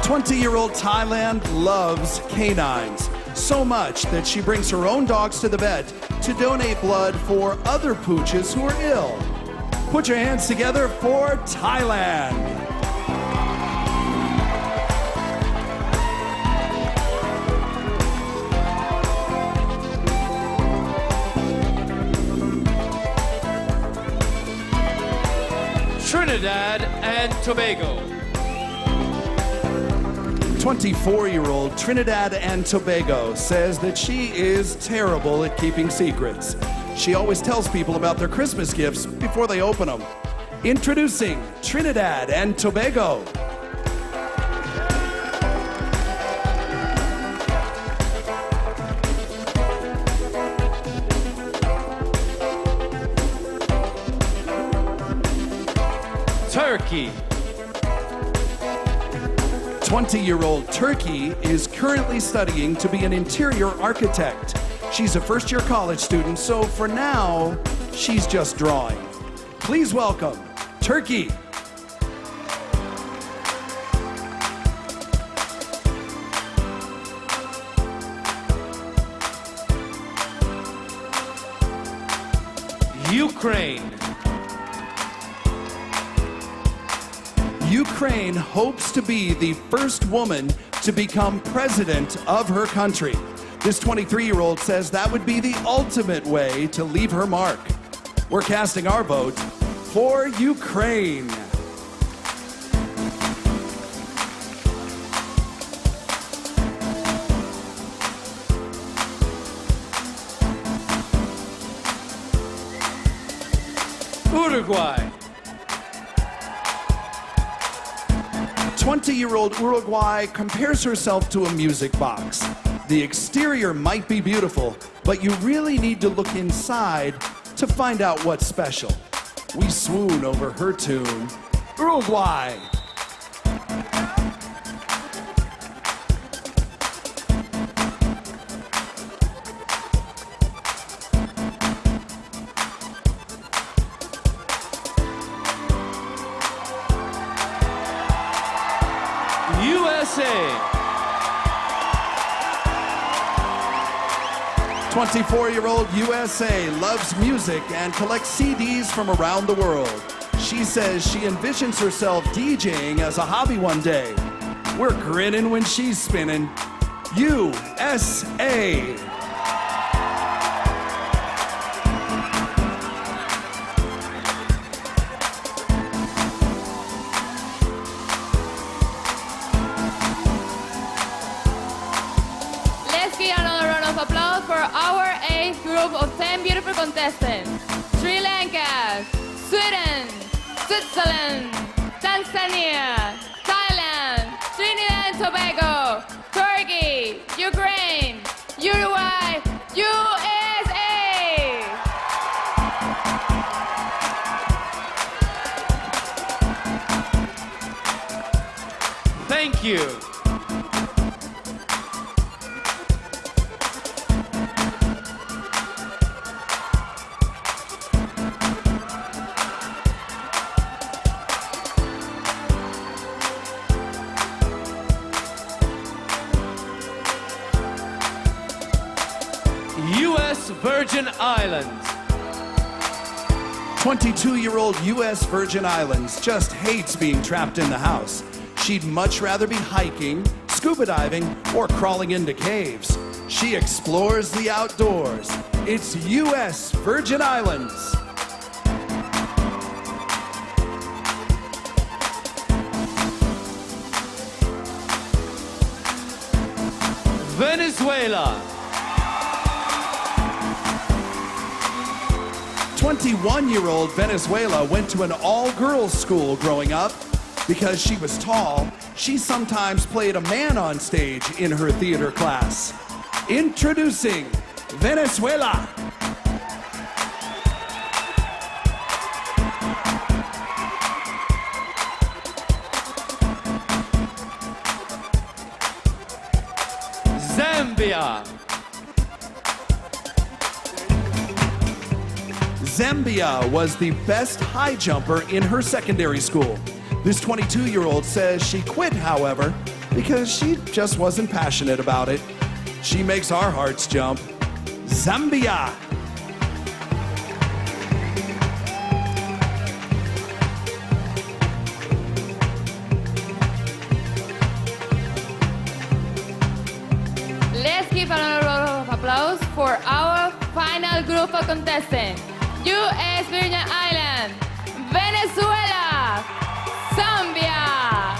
20-year-old Thailand loves canines so much that she brings her own dogs to the vet to donate blood for other pooches who are ill. Put your hands together for Thailand. Trinidad and Tobago. 24-year-old Trinidad and Tobago says that she is terrible at keeping secrets. She always tells people about their Christmas gifts before they open them. Introducing Trinidad and Tobago. Turkey. 20-year-old Turkey is currently studying to be an interior architect. She's a first-year college student, so for now, she's just drawing. Please welcome Turkey. Ukraine. Ukraine hopes to be the first woman to become president of her country. This 23-year-old says that would be the ultimate way to leave her mark. We're casting our vote for Ukraine. Uruguay. 20-year-old Uruguay compares herself to a music box. The exterior might be beautiful, but you really need to look inside to find out what's special. We swoon over her tune, Uruguay. USA. 24-year-old USA loves music and collects CDs from around the world. She says she envisions herself DJing as a hobby one day. We're grinning when she's spinning. USA. Let's give another round of applause for our eighth group of 10 beautiful contestants. Sri Lanka, Sweden, Switzerland, Tanzania, Thailand, Trinidad and Tobago, Turkey, Ukraine, Uruguay, USA. Thank you. U.S. Virgin Islands. 22-year-old U.S. Virgin Islands just hates being trapped in the house. She'd much rather be hiking, scuba diving, or crawling into caves. She explores the outdoors. It's U.S. Virgin Islands. Venezuela. 21-year-old Venezuela went to an all-girls school growing up. Because she was tall, she sometimes played a man on stage in her theater class. Introducing Venezuela. Zambia. Zambia was the best high jumper in her secondary school. This 22-year-old says she quit, however, because she just wasn't passionate about it. She makes our hearts jump. Zambia. Let's give another round of applause for our final group of contestants. U.S. Virgin Islands, Venezuela, Zambia.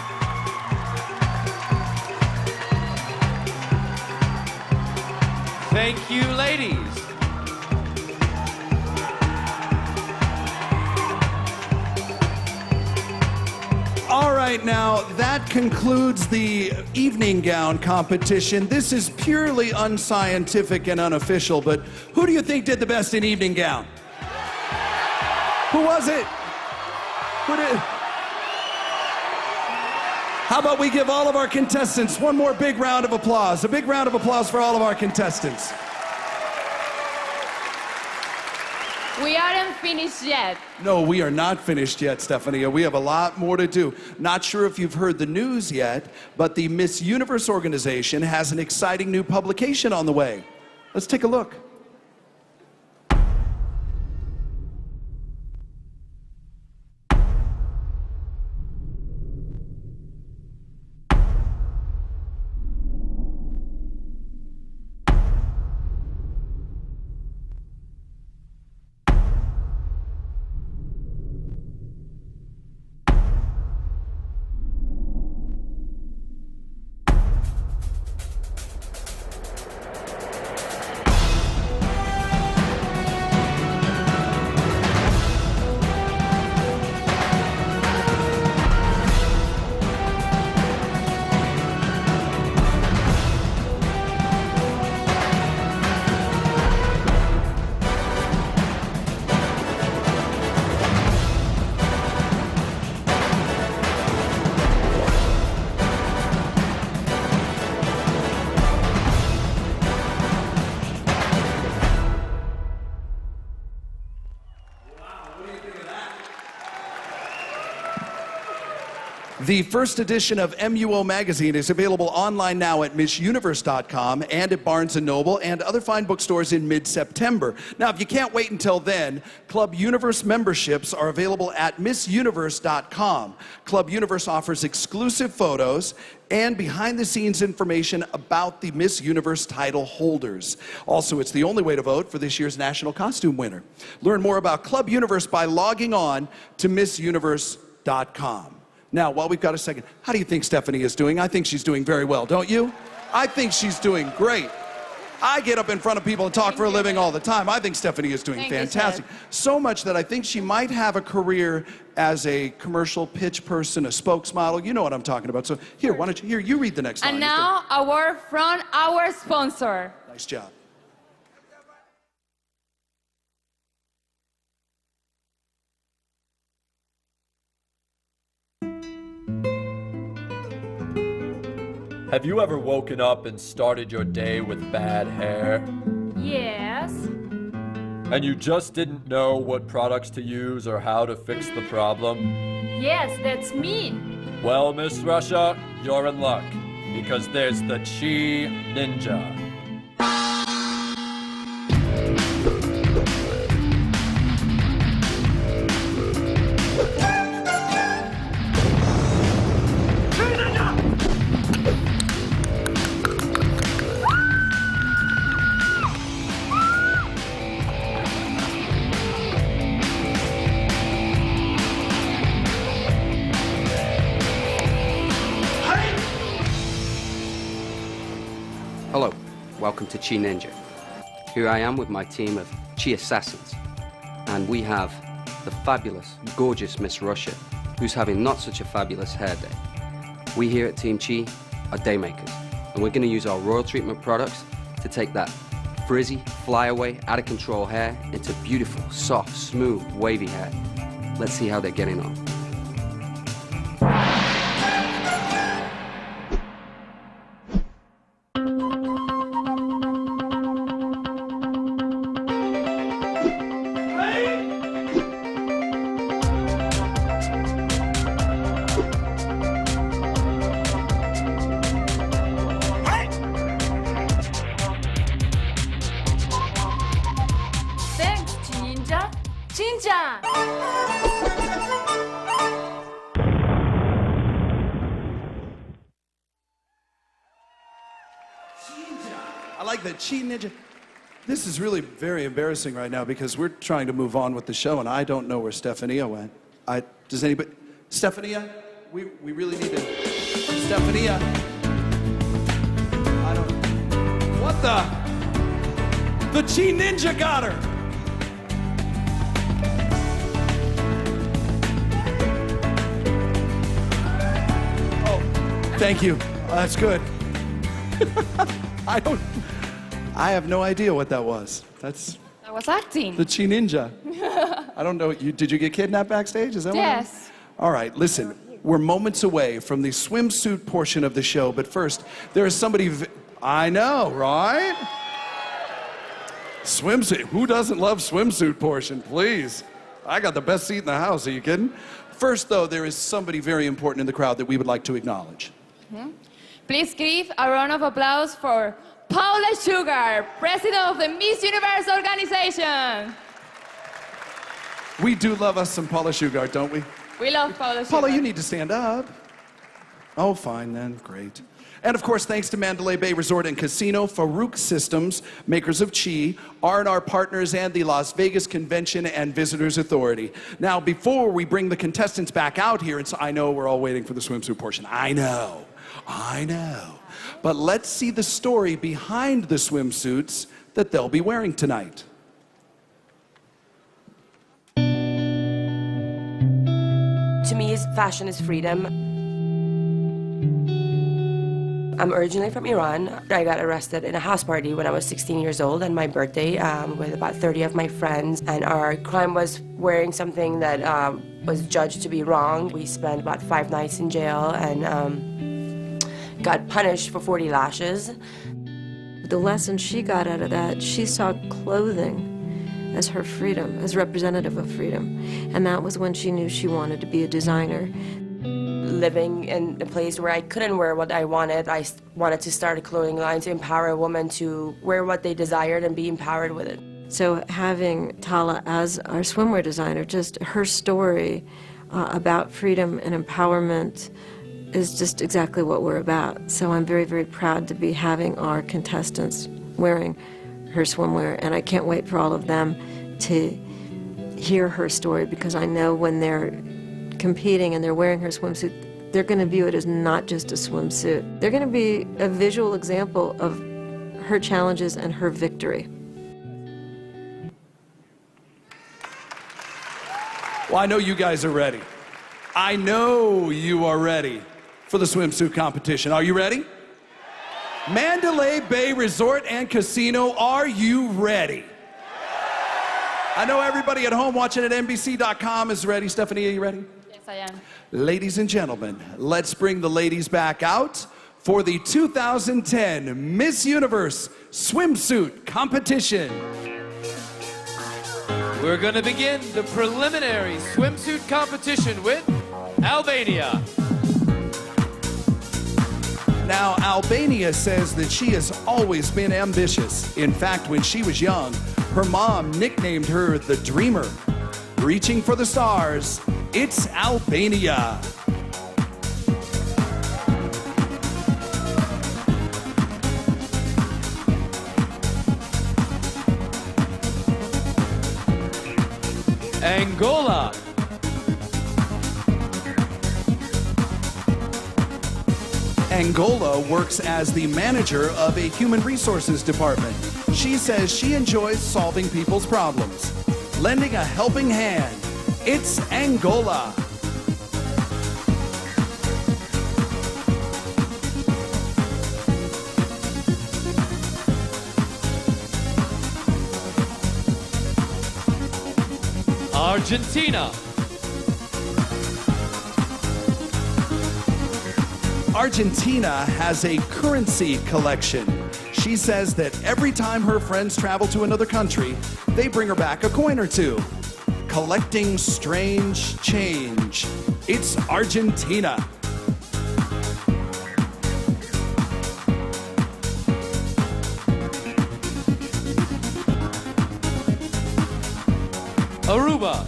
Thank you, ladies. All right, now that concludes the evening gown competition. This is purely unscientific and unofficial, but who do you think did the best in evening gown? Who was it? Who did? How about we give all of our contestants one more big round of applause? A big round of applause for all of our contestants. We aren't finished yet. No, we are not finished yet, Stefania. We have a lot more to do. Not sure if you've heard the news yet, but the Miss Universe organization has an exciting new publication on the way. Let's take a look. The first edition of MUO Magazine is available online now at MissUniverse.com and at Barnes & Noble and other fine bookstores in mid-September. Now, if you can't wait until then, Club Universe memberships are available at MissUniverse.com. Club Universe offers exclusive photos and behind-the-scenes information about the Miss Universe title holders. Also, it's the only way to vote for this year's national costume winner. Learn more about Club Universe by logging on to MissUniverse.com. Now, while we've got a second, how do you think Stephanie is doing? I think she's doing very well, don't you? I think she's doing great. I get up in front of people and talk for a living all the time. I think Stephanie is doing fantastic. So much that I think she might have a career as a commercial pitch person, a spokesmodel. You know what I'm talking about. So here, why don't you read the next line. And now, a word from our sponsor. Nice job. Have you ever woken up and started your day with bad hair? Yes. And you just didn't know what products to use or how to fix the problem? Yes, that's me. Well, Miss Russia, you're in luck, because there's the Chi Ninja. Hello, welcome to Chi Ninja. Here I am with my team of Chi Assassins. And we have the fabulous, gorgeous Miss Russia, who's having not such a fabulous hair day. We here at Team Chi are daymakers, and we're gonna use our Royal Treatment products to take that frizzy, flyaway, out of control hair into beautiful, soft, smooth, wavy hair. Let's see how they're getting on. Thanks, Ninja. Ninja! I like that. Chi Ninja. This is really very embarrassing right now because we're trying to move on with the show and I don't know where Stephania went. Does anybody? Stephania? We really need to. Stephania? I don't. What the? The Chi Ninja got her! Oh, thank you. That's good. I have no idea what that was. That's I was acting. the Chi Ninja. I don't know. Did you get kidnapped backstage? Is that what happened? Yes. All right, listen. We're moments away from the swimsuit portion of the show, but first, there is somebody. I know, right? Swimsuit. Who doesn't love swimsuit portion? Please. I got the best seat in the house. Are you kidding? First, though, there is somebody very important in the crowd that we would like to acknowledge. Please give a round of applause for Paula Sugar, President of the Miss Universe organization. We do love us some Paula Shugart, don't we? We love Paula Sugar. Paula, you need to stand up. Oh, fine then. Great. And of course, thanks to Mandalay Bay Resort and Casino, Farouk Systems, makers of Chi, R&R Partners, and the Las Vegas Convention and Visitors Authority. Now, before we bring the contestants back out here, and so I know we're all waiting for the swimsuit portion. I know. But let's see the story behind the swimsuits that they'll be wearing tonight. To me, fashion is freedom. I'm originally from Iran. I got arrested in a house party when I was 16 years old on my birthday with about 30 of my friends. And our crime was wearing something that was judged to be wrong. We spent about 5 nights in jail and got punished for 40 lashes. The lesson she got out of that, she saw clothing as her freedom, as representative of freedom. And that was when she knew she wanted to be a designer. living in a place where I couldn't wear what I wanted. I wanted to start a clothing line to empower women to wear what they desired and be empowered with it. So having Tala as our swimwear designer, just her story about freedom and empowerment is just exactly what we're about. So I'm very, very proud to be having our contestants wearing her swimwear, and I can't wait for all of them to hear her story, because I know when they're competing and they're wearing her swimsuit, they're going to view it as not just a swimsuit. They're going to be a visual example of her challenges and her victory. Well, I know you guys are ready. I know you are ready for the swimsuit competition. Are you ready? Mandalay Bay Resort and Casino, are you ready? I know everybody at home watching at NBC.com is ready. Stephanie, are you ready? Yes, I am. Ladies and gentlemen, let's bring the ladies back out for the 2010 Miss Universe Swimsuit Competition. We're going to begin the preliminary swimsuit competition with Albania. Now, Albania says that she has always been ambitious. In fact, when she was young, her mom nicknamed her the Dreamer. Reaching for the stars, it's Albania. Angola. Angola works as the manager of a human resources department. She says she enjoys solving people's problems, lending a helping hand. It's Angola. Argentina. Argentina has a currency collection. She says that every time her friends travel to another country, they bring her back a coin or two. Collecting strange change. It's Argentina. Aruba.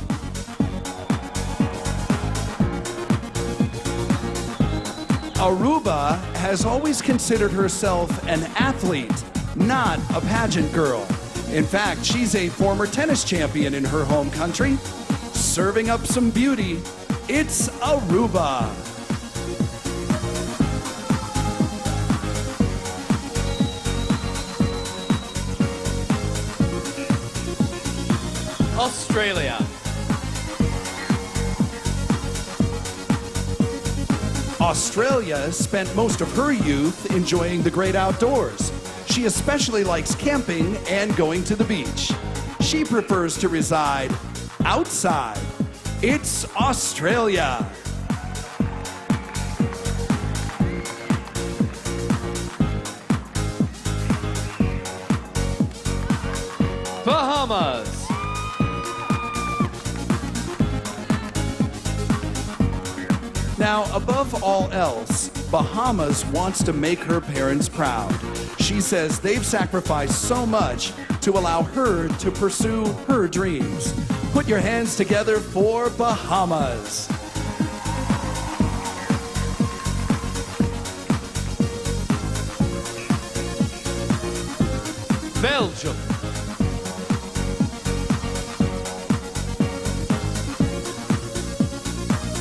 Aruba has always considered herself an athlete, not a pageant girl. In fact, she's a former tennis champion in her home country. Serving up some beauty, it's Aruba. Australia. Australia spent most of her youth enjoying the great outdoors. She especially likes camping and going to the beach. She prefers to reside outside. It's Australia. Bahamas. Now, above all else, Bahamas wants to make her parents proud. She says they've sacrificed so much to allow her to pursue her dreams. Put your hands together for Bahamas. Belgium.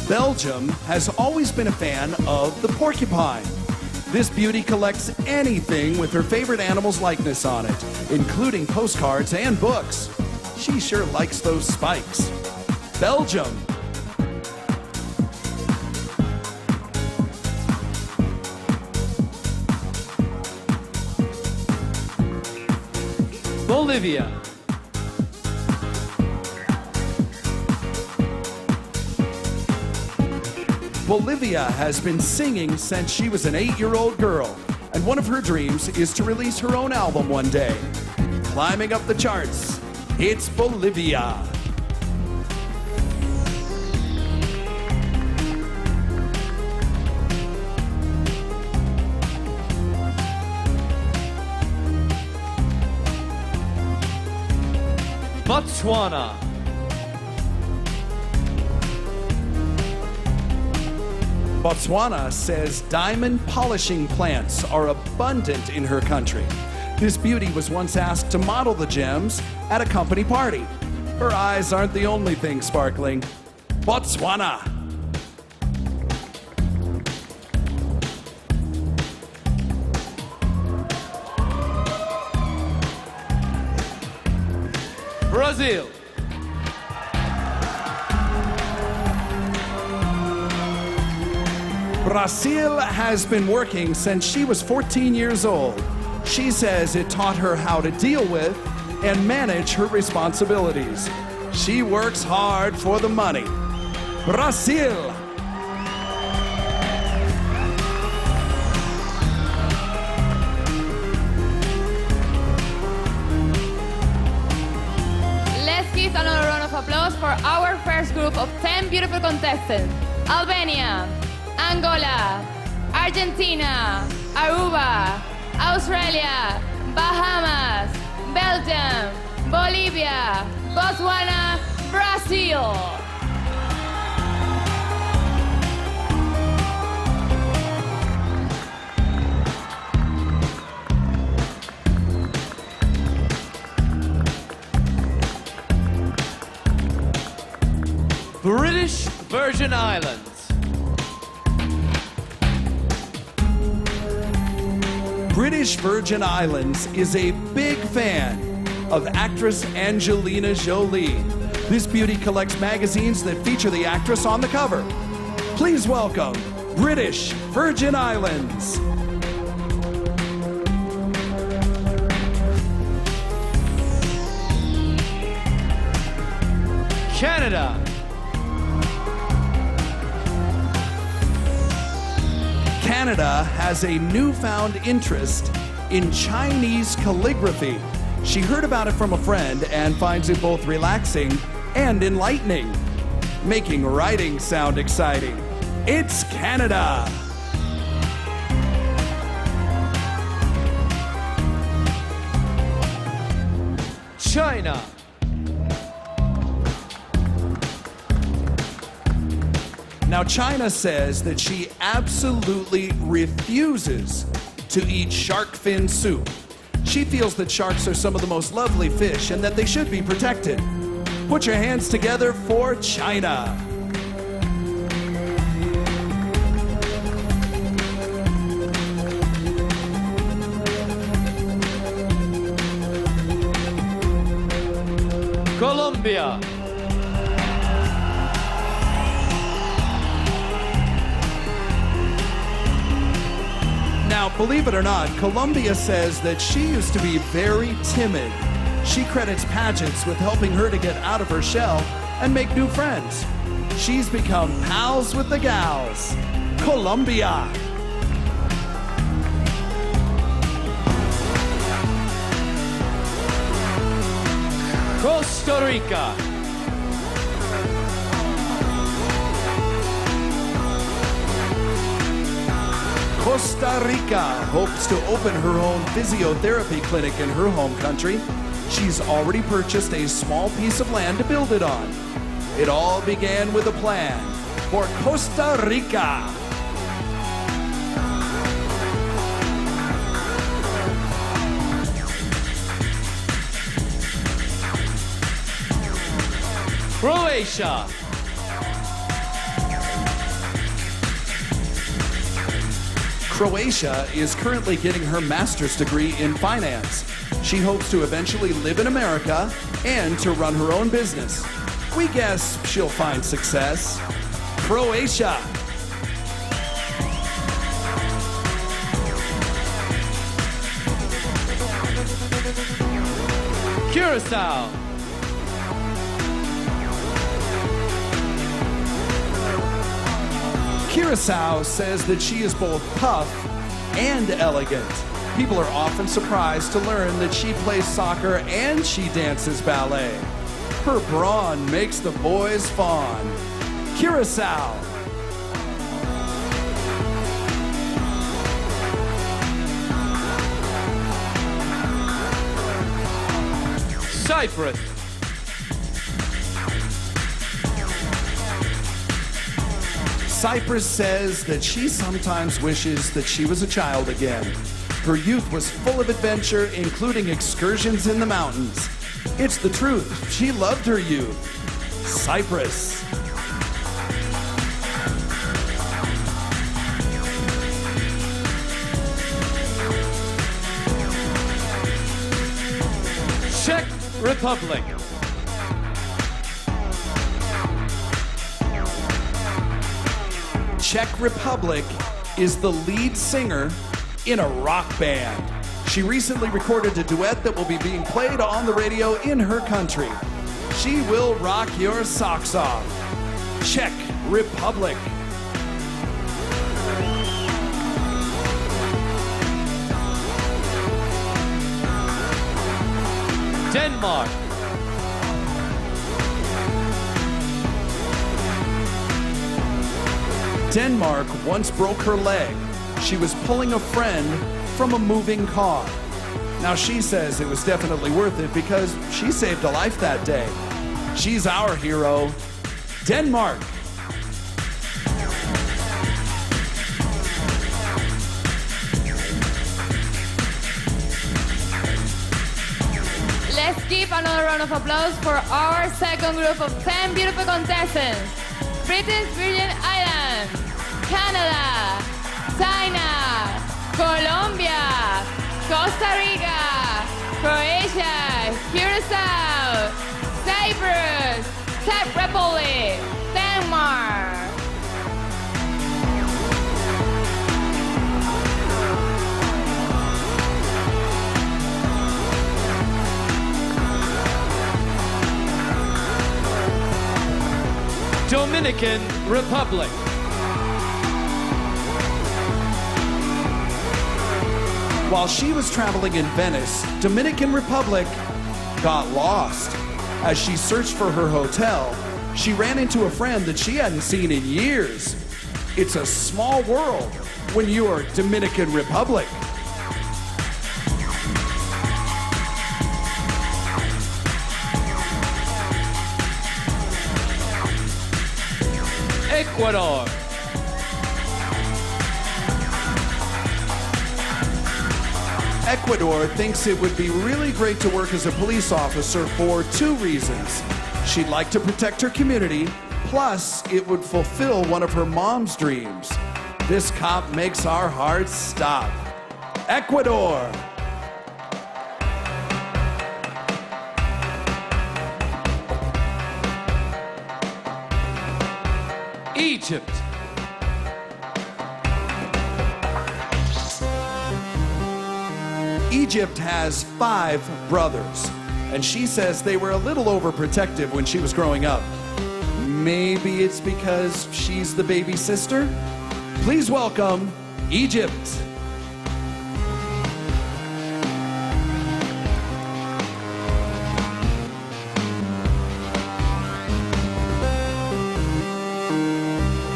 Belgium has always been a fan of the porcupine. This beauty collects anything with her favorite animal's likeness on it, including postcards and books. She sure likes those spikes. Belgium. Bolivia. Bolivia has been singing since she was an 8-year-old girl, and one of her dreams is to release her own album one day. Climbing up the charts, it's Bolivia. Botswana. Botswana says diamond polishing plants are abundant in her country. This beauty was once asked to model the gems at a company party. Her eyes aren't the only thing sparkling. Botswana. Brazil. Brazil has been working since she was 14 years old. She says it taught her how to deal with and manage her responsibilities. She works hard for the money. Brazil. Let's give another round of applause for our first group of 10 beautiful contestants. Albania, Angola, Argentina, Aruba, Australia, Bahamas, Belgium, Bolivia, Botswana, Brazil. British Virgin Islands. British Virgin Islands is a big fan of actress Angelina Jolie. This beauty collects magazines that feature the actress on the cover. Please welcome British Virgin Islands. Canada. Canada has a newfound interest in Chinese calligraphy. She heard about it from a friend and finds it both relaxing and enlightening, making writing sound exciting. It's Canada. China. Now, China says that she absolutely refuses to eat shark fin soup. She feels that sharks are some of the most lovely fish and that they should be protected. Put your hands together for China. Colombia. Now, believe it or not, Colombia says that she used to be very timid. She credits pageants with helping her to get out of her shell and make new friends. She's become pals with the gals. Colombia. Costa Rica. Costa Rica hopes to open her own physiotherapy clinic in her home country. She's already purchased a small piece of land to build it on. It all began with a plan for Costa Rica. Croatia. Croatia is currently getting her master's degree in finance. She hopes to eventually live in America and to run her own business. We guess she'll find success. Croatia. Curacao. Curacao says that she is both tough and elegant. People are often surprised to learn that she plays soccer and she dances ballet. Her brawn makes the boys fawn. Curacao. Cyprus. Cypress says that she sometimes wishes that she was a child again. Her youth was full of adventure, including excursions in the mountains. It's the truth. She loved her youth. Cypress. Czech Republic. Czech Republic is the lead singer in a rock band. She recently recorded a duet that will be being played on the radio in her country. She will rock your socks off. Czech Republic. Denmark. Denmark once broke her leg. She was pulling a friend from a moving car. Now she says it was definitely worth it because she saved a life that day. She's our hero. Denmark. Let's give another round of applause for our second group of 10 beautiful contestants. Britain's Virgin Islands, Canada, China, Colombia, Costa Rica, Croatia, Curacao, Cyprus, Czech Republic, Denmark. Dominican Republic. While she was traveling in Venice, Dominican Republic got lost. As she searched for her hotel, she ran into a friend that she hadn't seen in years. It's a small world when you are Dominican Republic. Ecuador. Ecuador thinks it would be really great to work as a police officer for two reasons. She'd like to protect her community, plus it would fulfill one of her mom's dreams. This cop makes our hearts stop. Ecuador. Egypt. Egypt has 5 brothers, and she says they were a little overprotective when she was growing up. Maybe it's because she's the baby sister? Please welcome Egypt.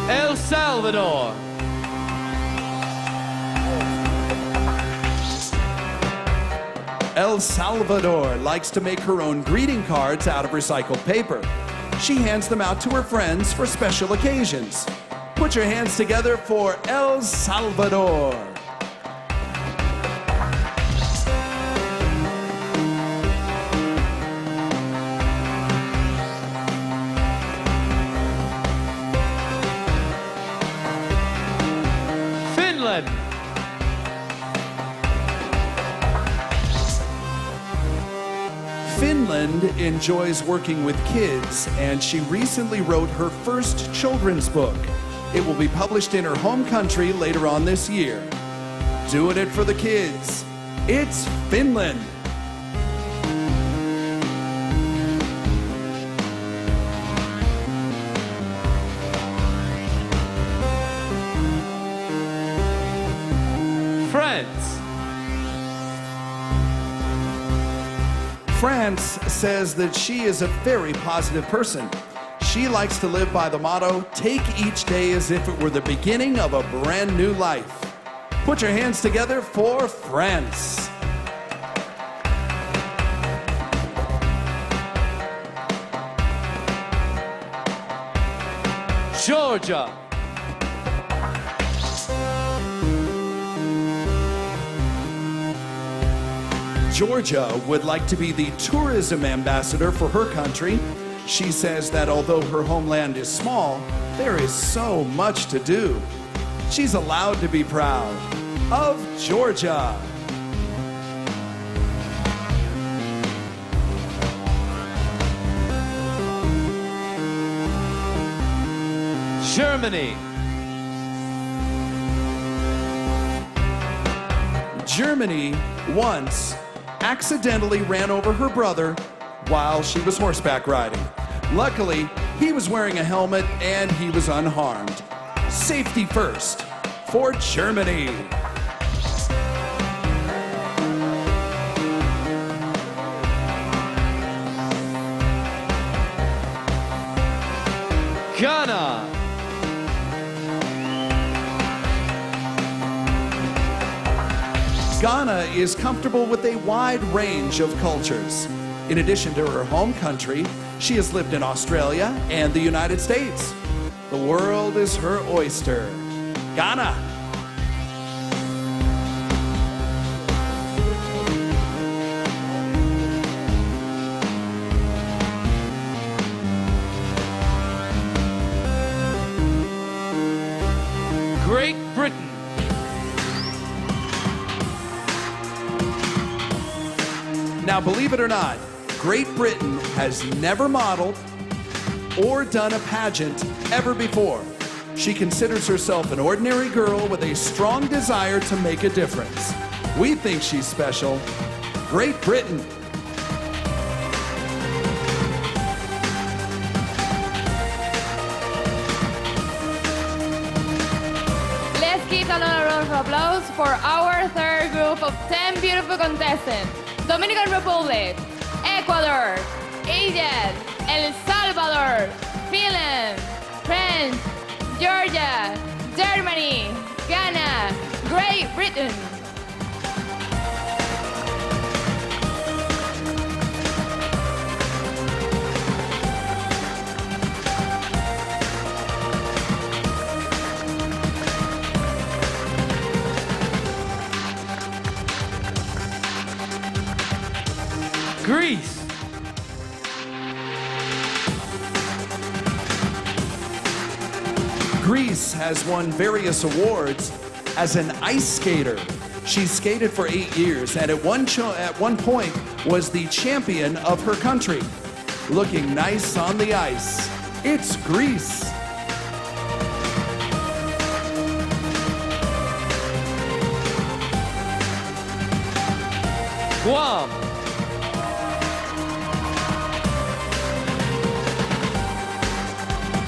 El Salvador. El Salvador likes to make her own greeting cards out of recycled paper. She hands them out to her friends for special occasions. Put your hands together for El Salvador. Finland. Finland enjoys working with kids, and she recently wrote her first children's book. It will be published in her home country later on this year. Doing it for the kids. It's Finland. France. France says that she is a very positive person. She likes to live by the motto, take each day as if it were the beginning of a brand new life. Put your hands together for France. Georgia. Georgia would like to be the tourism ambassador for her country. She says that although her homeland is small, there is so much to do. She's allowed to be proud of Georgia. Germany. Germany once accidentally ran over her brother while she was horseback riding. Luckily, he was wearing a helmet and he was unharmed. Safety first for Germany. Ghana. Ghana is comfortable with a wide range of cultures. In addition to her home country, she has lived in Australia and the United States. The world is her oyster. Ghana. Great Britain. Now, believe it or not, Great Britain has never modeled or done a pageant ever before. She considers herself an ordinary girl with a strong desire to make a difference. We think she's special. Great Britain. Let's give another round of applause for our third group of 10 beautiful contestants. Dominican Republic, Ecuador, Egypt, El Salvador, Finland, France, Georgia, Germany, Ghana, Great Britain. Greece. Greece has won various awards as an ice skater. She skated for 8 years and at one point was the champion of her country. Looking nice on the ice, it's Greece. Guam.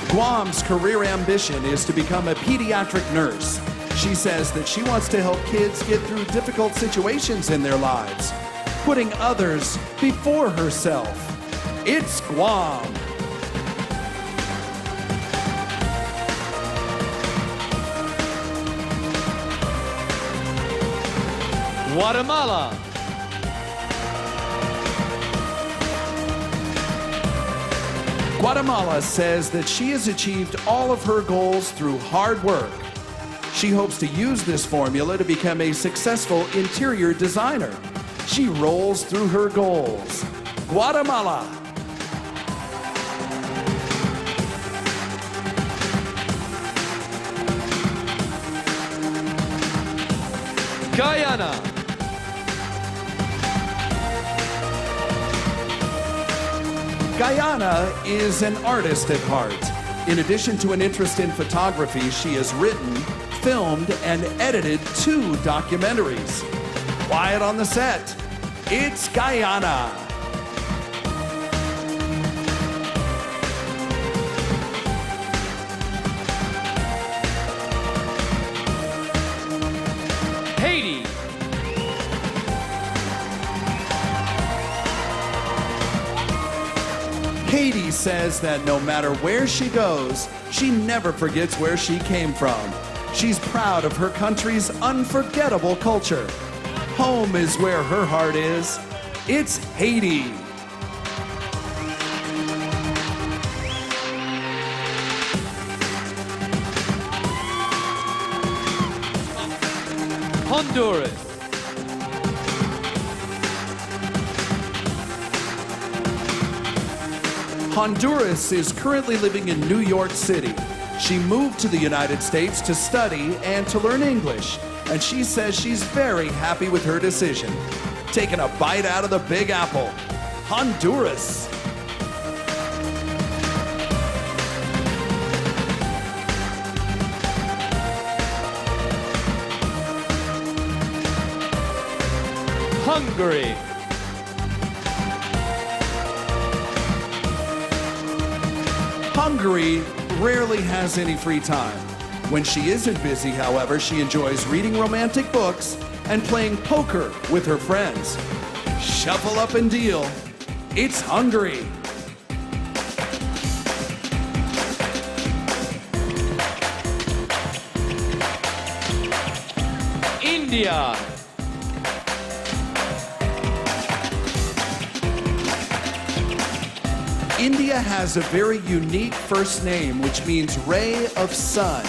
Guam's career ambition is to become a pediatric nurse. She says that she wants to help kids get through difficult situations in their lives, putting others before herself. It's Guam. Guatemala. Guatemala says that she has achieved all of her goals through hard work. She hopes to use this formula to become a successful interior designer. She rolls through her goals. Guatemala. Guyana. Guyana is an artist at heart. In addition to an interest in photography, she has written, filmed, and edited 2 documentaries. Quiet on the set. It's Guyana. Haiti. Haiti says that no matter where she goes, she never forgets where she came from. She's proud of her country's unforgettable culture. Home is where her heart is. It's Haiti. Honduras. Honduras is currently living in New York City. She moved to the United States to study and to learn English, and she says she's very happy with her decision. Taking a bite out of the Big Apple. Honduras. Hungary. Hungary rarely has any free time. When she isn't busy, however, she enjoys reading romantic books and playing poker with her friends. Shuffle up and deal. It's Hungary. India. India has a very unique first name, which means ray of sun.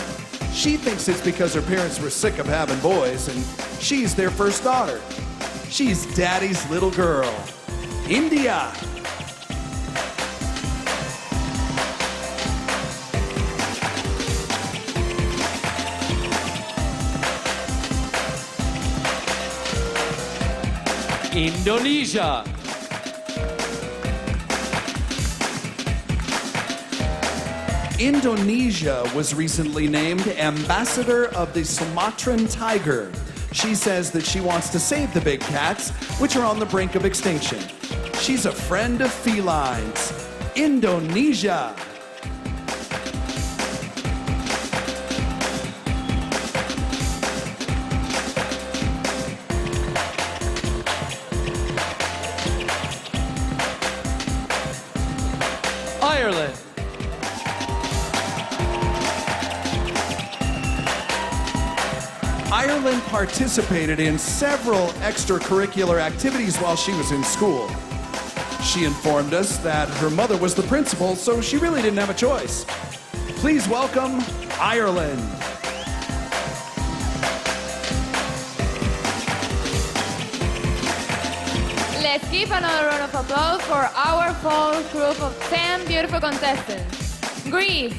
She thinks it's because her parents were sick of having boys, and she's their first daughter. She's daddy's little girl. India. Indonesia. Indonesia was recently named ambassador of the Sumatran tiger. She says that she wants to save the big cats, which are on the brink of extinction. She's a friend of felines. Indonesia. Ireland. Ireland participated in several extracurricular activities while she was in school. She informed us that her mother was the principal, so she really didn't have a choice. Please welcome Ireland. Let's give another round of applause for our full group of 10 beautiful contestants. Greece,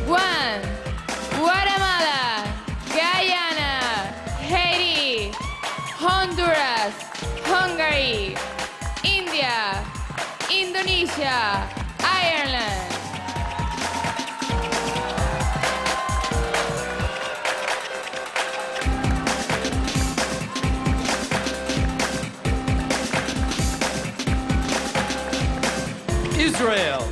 1, Guatemala, Guyana, Haiti, Honduras, Hungary, India, Indonesia, Ireland. Israel.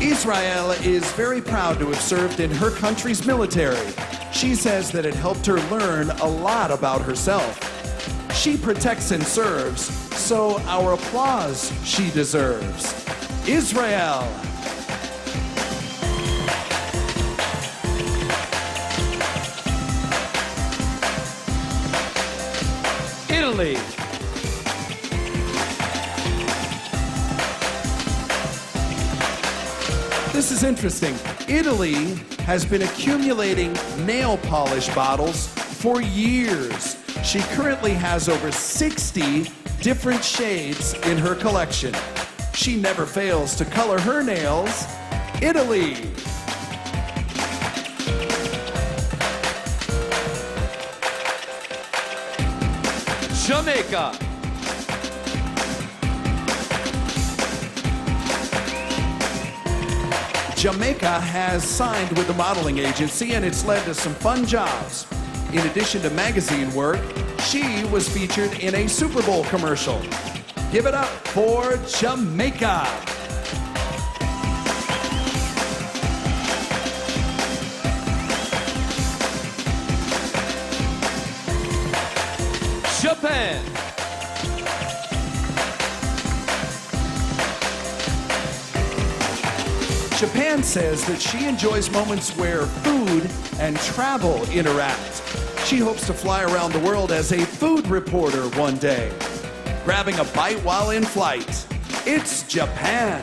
Israel is very proud to have served in her country's military. She says that it helped her learn a lot about herself. She protects and serves, so our applause she deserves. Israel. Italy. This is interesting. Italy has been accumulating nail polish bottles for years. She currently has over 60 different shades in her collection. She never fails to color her nails. Italy. Jamaica. Jamaica has signed with the modeling agency, and it's led to some fun jobs. In addition to magazine work, she was featured in a Super Bowl commercial. Give it up for Jamaica. Japan. Japan says that she enjoys moments where food and travel interact. She hopes to fly around the world as a food reporter one day, grabbing a bite while in flight. It's Japan.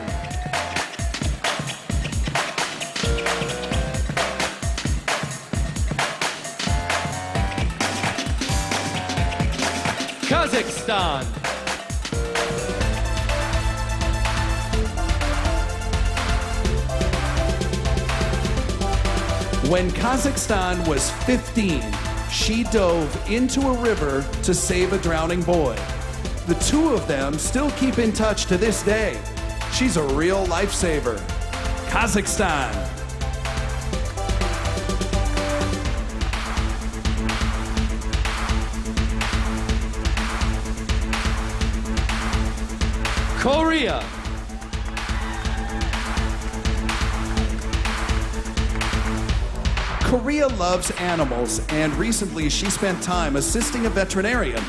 Kazakhstan. When Kazakhstan was 15, she dove into a river to save a drowning boy. The two of them still keep in touch to this day. She's a real lifesaver. Kazakhstan. Korea. Korea loves animals, and recently she spent time assisting a veterinarian.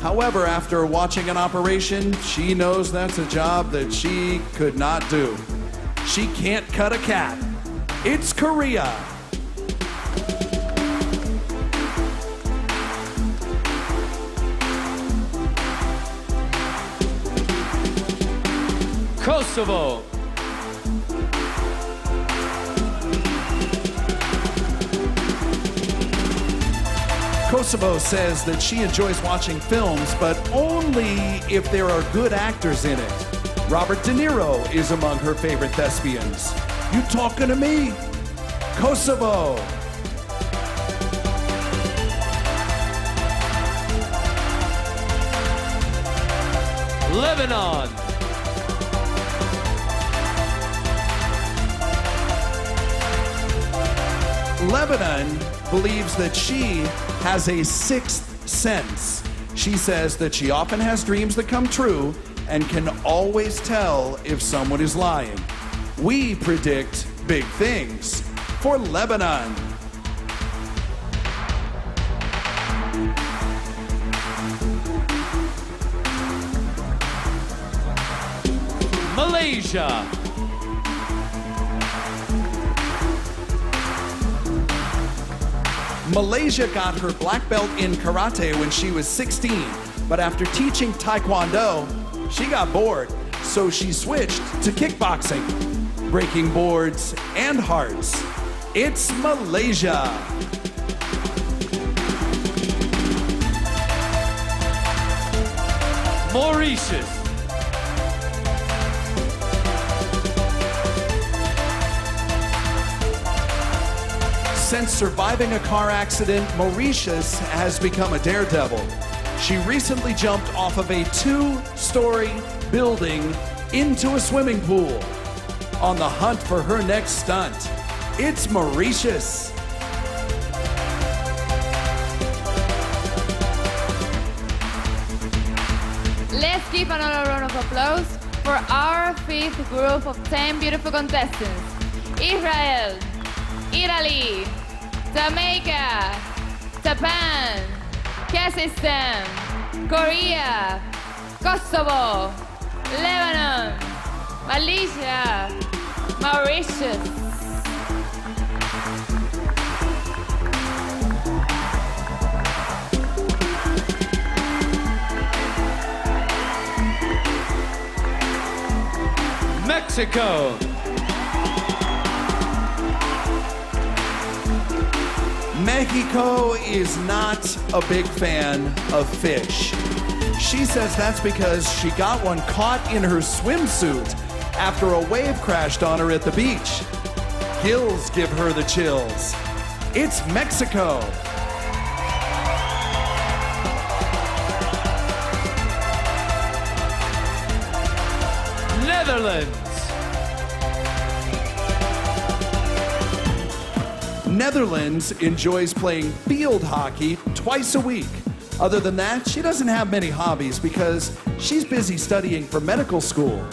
However, after watching an operation, she knows that's a job that she could not do. She can't cut a cat. It's Korea. Kosovo. Kosovo says that she enjoys watching films, but only if there are good actors in it. Robert De Niro is among her favorite thespians. You talking to me? Kosovo. Lebanon. Lebanon believes that she has a sixth sense. She says that she often has dreams that come true and can always tell if someone is lying. We predict big things for Lebanon. Malaysia. Malaysia got her black belt in karate when she was 16, but after teaching taekwondo, she got bored, so she switched to kickboxing, breaking boards and hearts. It's Malaysia. Mauritius. Since surviving a car accident, Mauritius has become a daredevil. She recently jumped off of a 2-story building into a swimming pool on the hunt for her next stunt. It's Mauritius. Let's give another round of applause for our 5th group of 10 beautiful contestants. Israel, Italy, Jamaica, Japan, Kazakhstan, Korea, Kosovo, Lebanon, Malaysia, Mauritius. Mexico. Mexico is not a big fan of fish. She says that's because she got one caught in her swimsuit after a wave crashed on her at the beach. Gills give her the chills. It's Mexico. Netherlands. Netherlands enjoys playing field hockey twice a week. Other than that, she doesn't have many hobbies because she's busy studying for medical school.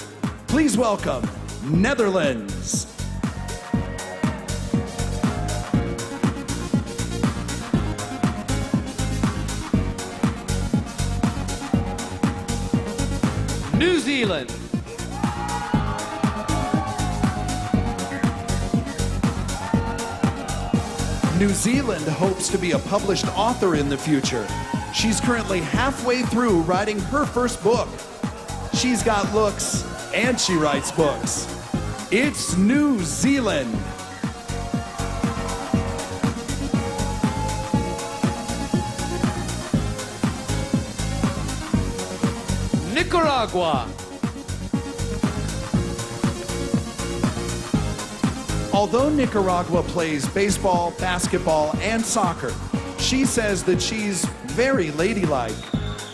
Please welcome Netherlands. New Zealand. New Zealand hopes to be a published author in the future. She's currently halfway through writing her first book. She's got looks and she writes books. It's New Zealand. Nicaragua. Although Nicaragua plays baseball, basketball, and soccer, she says that she's very ladylike.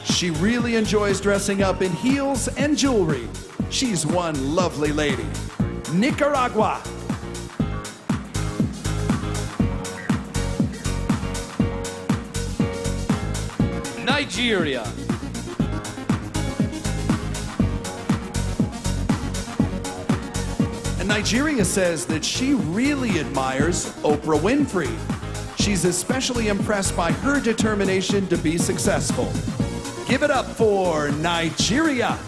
She really enjoys dressing up in heels and jewelry. She's one lovely lady. Nicaragua. Nigeria. And Nigeria says that she really admires Oprah Winfrey. She's especially impressed by her determination to be successful. Give it up for Nigeria.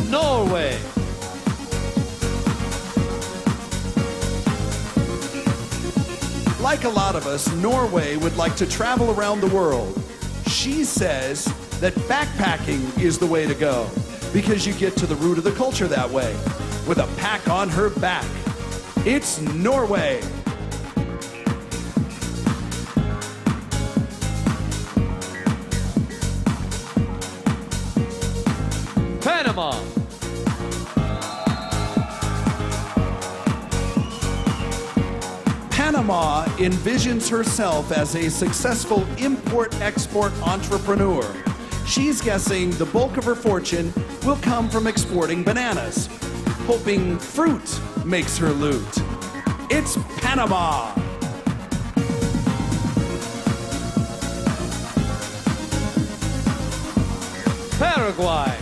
Norway. Like a lot of us, Norway would like to travel around the world. She says that backpacking is the way to go because you get to the root of the culture that way with a pack on her back. It's Norway. Panama. Panama envisions herself as a successful import-export entrepreneur. She's guessing the bulk of her fortune will come from exporting bananas, hoping fruit makes her loot. It's Panama. Paraguay.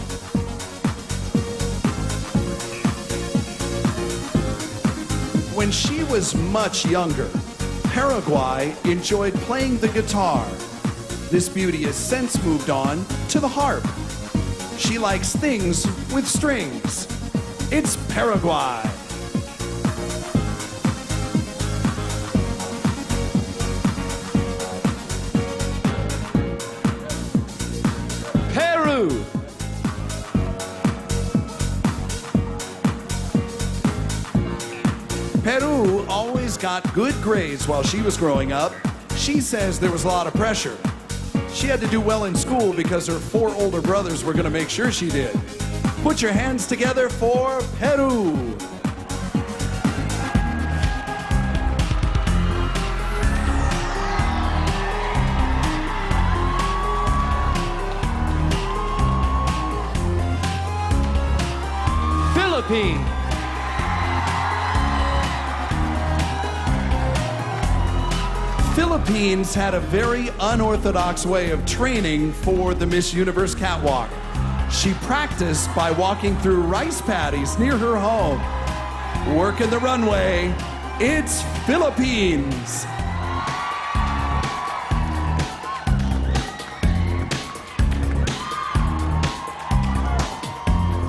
When she was much younger, Paraguay enjoyed playing the guitar. This beauty has since moved on to the harp. She likes things with strings. It's Paraguay. Peru. Peru always got good grades while she was growing up. She says there was a lot of pressure. She had to do well in school because her 4 older brothers were going to make sure she did. Put your hands together for Peru. Philippines. Philippines had a very unorthodox way of training for the Miss Universe catwalk. She practiced by walking through rice paddies near her home. Working the runway, it's Philippines.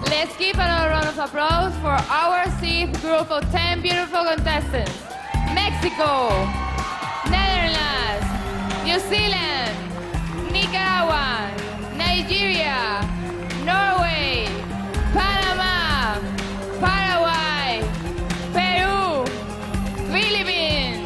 Let's give another round of applause for our C group of 10 beautiful contestants. Mexico, Netherlands, New Zealand, Nicaragua, Nigeria, Norway, Panama, Paraguay, Peru, Philippines.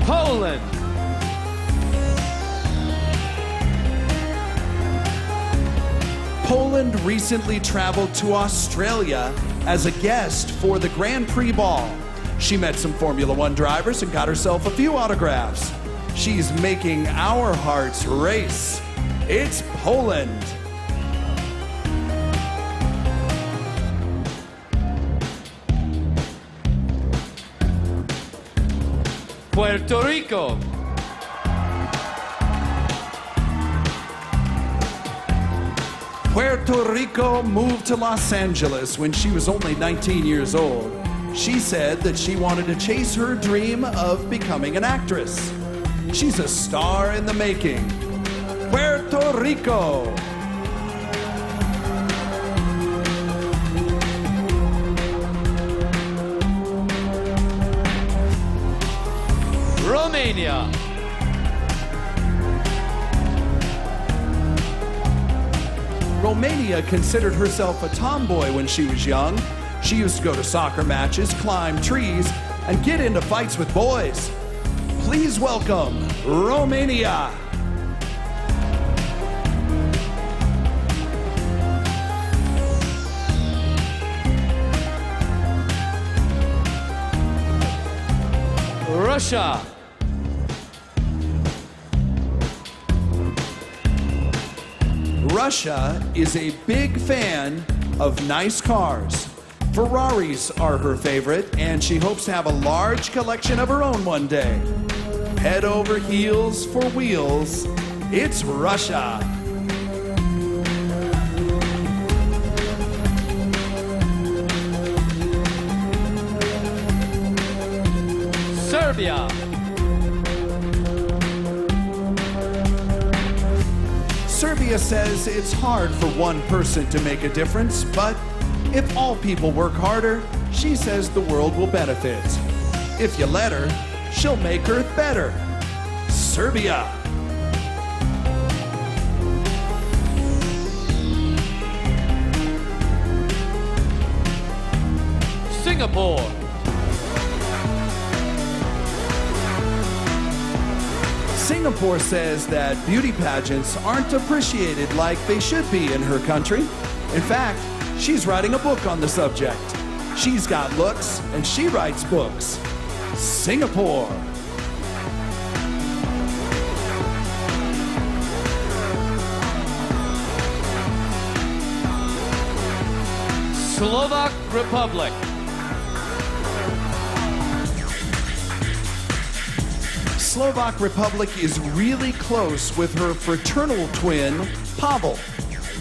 Poland. Poland recently traveled to Australia as a guest for the Grand Prix Ball. She met some Formula One drivers and got herself a few autographs. She's making our hearts race. It's Poland. Puerto Rico. Puerto Rico moved to Los Angeles when she was only 19 years old. She said that she wanted to chase her dream of becoming an actress. She's a star in the making. Puerto Rico. Romania. Romania considered herself a tomboy when she was young. She used to go to soccer matches, climb trees, and get into fights with boys. Please welcome Romania. Russia. Russia is a big fan of nice cars. Ferraris are her favorite, and she hopes to have a large collection of her own one day. Head over heels for wheels. It's Russia. Serbia. Serbia says it's hard for one person to make a difference, but if all people work harder, she says the world will benefit. If you let her, she'll make Earth better. Serbia. Singapore. Singapore says that beauty pageants aren't appreciated like they should be in her country. In fact, she's writing a book on the subject. She's got looks, and she writes books. Singapore. Slovak Republic. Slovak Republic is really close with her fraternal twin, Pavel.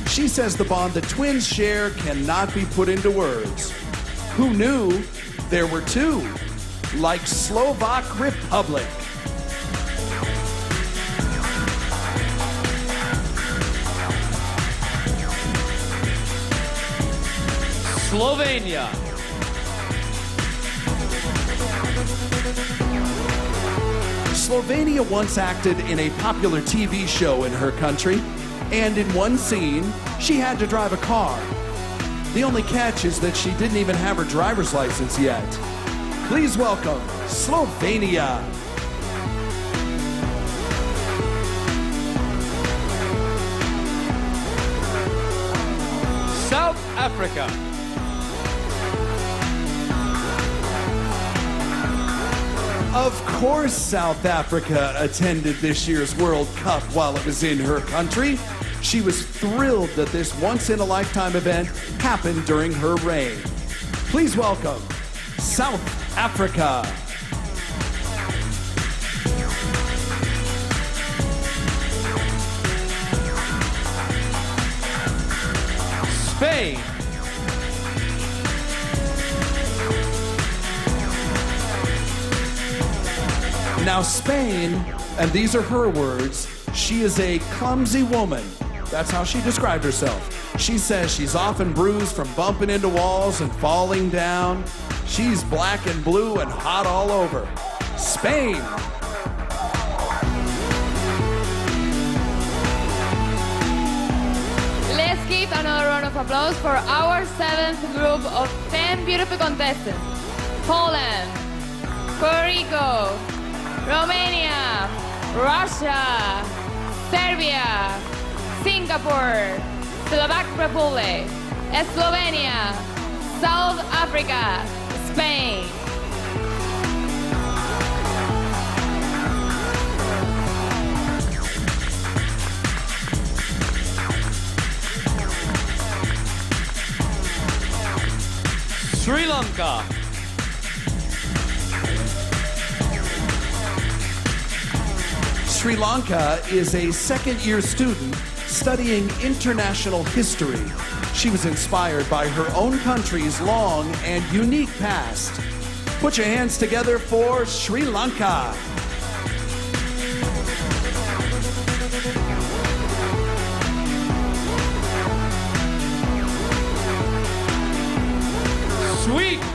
She says the bond the twins share cannot be put into words. Who knew there were two, like Slovak Republic? Slovenia. Slovenia once acted in a popular TV show in her country, and in one scene, she had to drive a car. The only catch is that she didn't even have her driver's license yet. Please welcome Slovenia. South Africa. Of course, South Africa attended this year's World Cup while it was in her country. She was thrilled that this once-in-a-lifetime event happened during her reign. Please welcome South Africa. Spain. Now, Spain, and these are her words, she is a clumsy woman. That's how she described herself. She says she's often bruised from bumping into walls and falling down. She's black and blue and hot all over. Spain. Let's give another round of applause for our 7th group of 10 beautiful contestants. Poland, Puerto Rico, Romania, Russia, Serbia, Singapore, Slovak Republic, Slovenia, South Africa, Spain. Sri Lanka. Sri Lanka is a second-year student studying international history. She was inspired by her own country's long and unique past. Put your hands together for Sri Lanka. Sweden.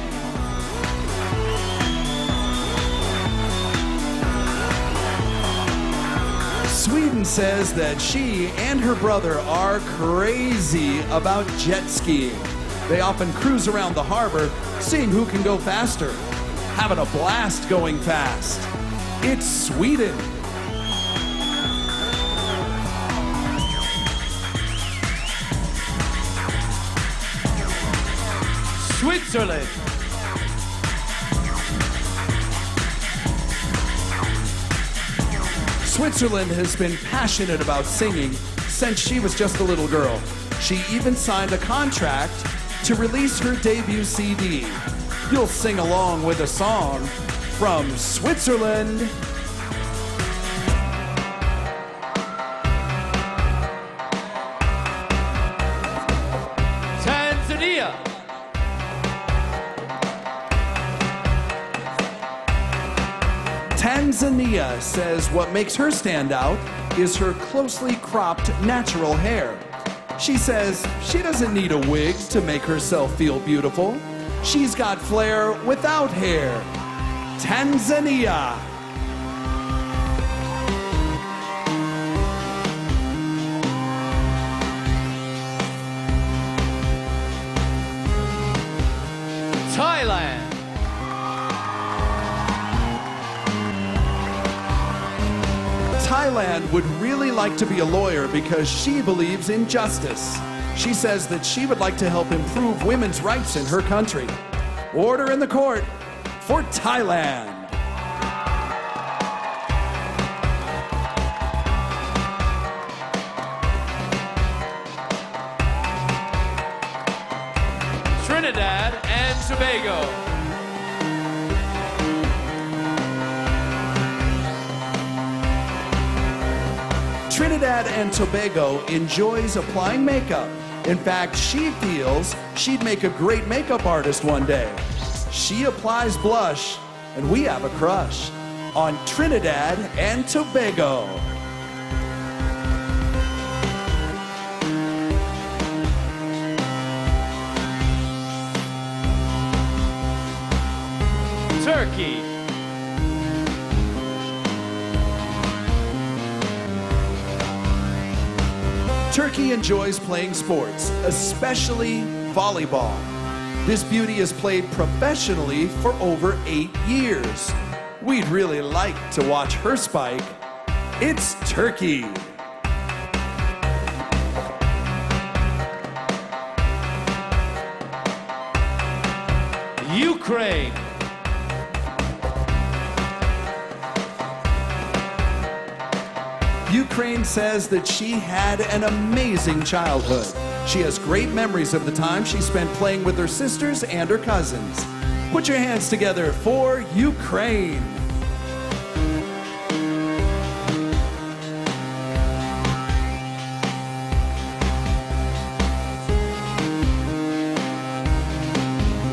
Sweden says that she and her brother are crazy about jet skiing. They often cruise around the harbor, seeing who can go faster, having a blast going fast. It's Sweden. Switzerland. Switzerland has been passionate about singing since she was just a little girl. She even signed a contract to release her debut CD. You'll sing along with a song from Switzerland. Tanzania. Tanzania says what makes her stand out is her closely cropped natural hair. She says she doesn't need a wig to make herself feel beautiful. She's got flair without hair. Tanzania. Thailand. Thailand would really like to be a lawyer because she believes in justice. She says that she would like to help improve women's rights in her country. Order in the court for Thailand. Trinidad and Tobago. Trinidad and Tobago enjoys applying makeup. In fact, she feels she'd make a great makeup artist one day. She applies blush, and we have a crush on Trinidad and Tobago. Turkey. Turkey enjoys playing sports, especially volleyball. This beauty has played professionally for over 8 years. We'd really like to watch her spike. It's Turkey. Ukraine. Ukraine says that she had an amazing childhood. She has great memories of the time she spent playing with her sisters and her cousins. Put your hands together for Ukraine.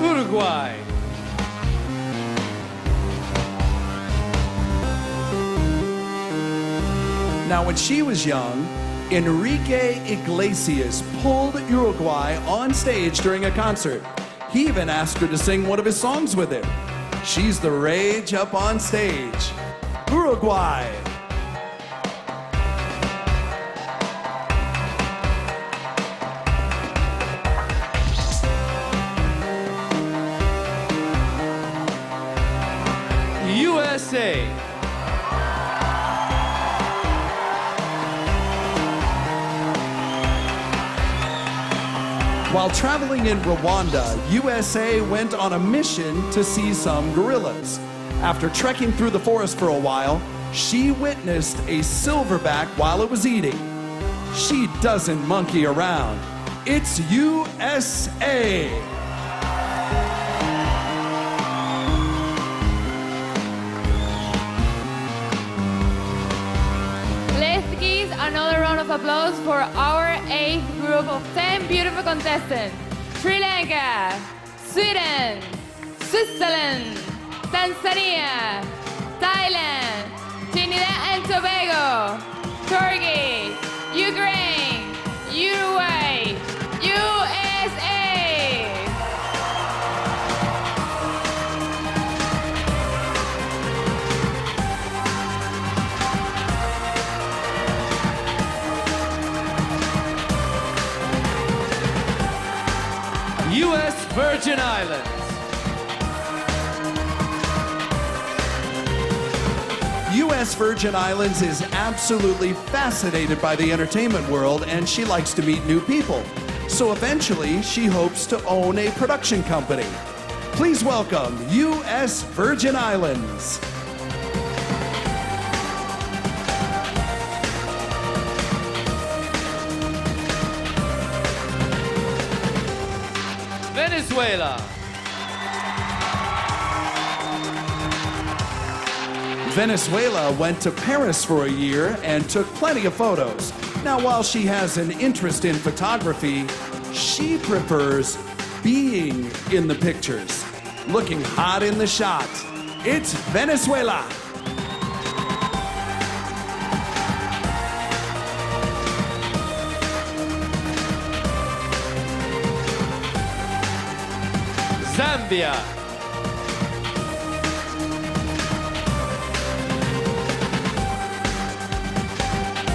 Uruguay. Now, when she was young, Enrique Iglesias pulled Uruguay on stage during a concert. He even asked her to sing one of his songs with him. She's the rage up on stage. Uruguay. USA. While traveling in Rwanda, USA went on a mission to see some gorillas. After trekking through the forest for a while, she witnessed a silverback while it was eating. She doesn't monkey around. It's USA. Let's give another round of applause for our 8th group of 10 beautiful contestants. Sri Lanka, Sweden, Switzerland, Tanzania, Thailand, Trinidad and Tobago, Turkey, Ukraine, Uruguay, USA. Virgin Islands. U.S. Virgin Islands is absolutely fascinated by the entertainment world, and she likes to meet new people. So eventually, she hopes to own a production company. Please welcome U.S. Virgin Islands. Venezuela. Venezuela went to Paris for a year and took plenty of photos. Now, while she has an interest in photography, she prefers being in the pictures, looking hot in the shot. It's Venezuela. Zambia.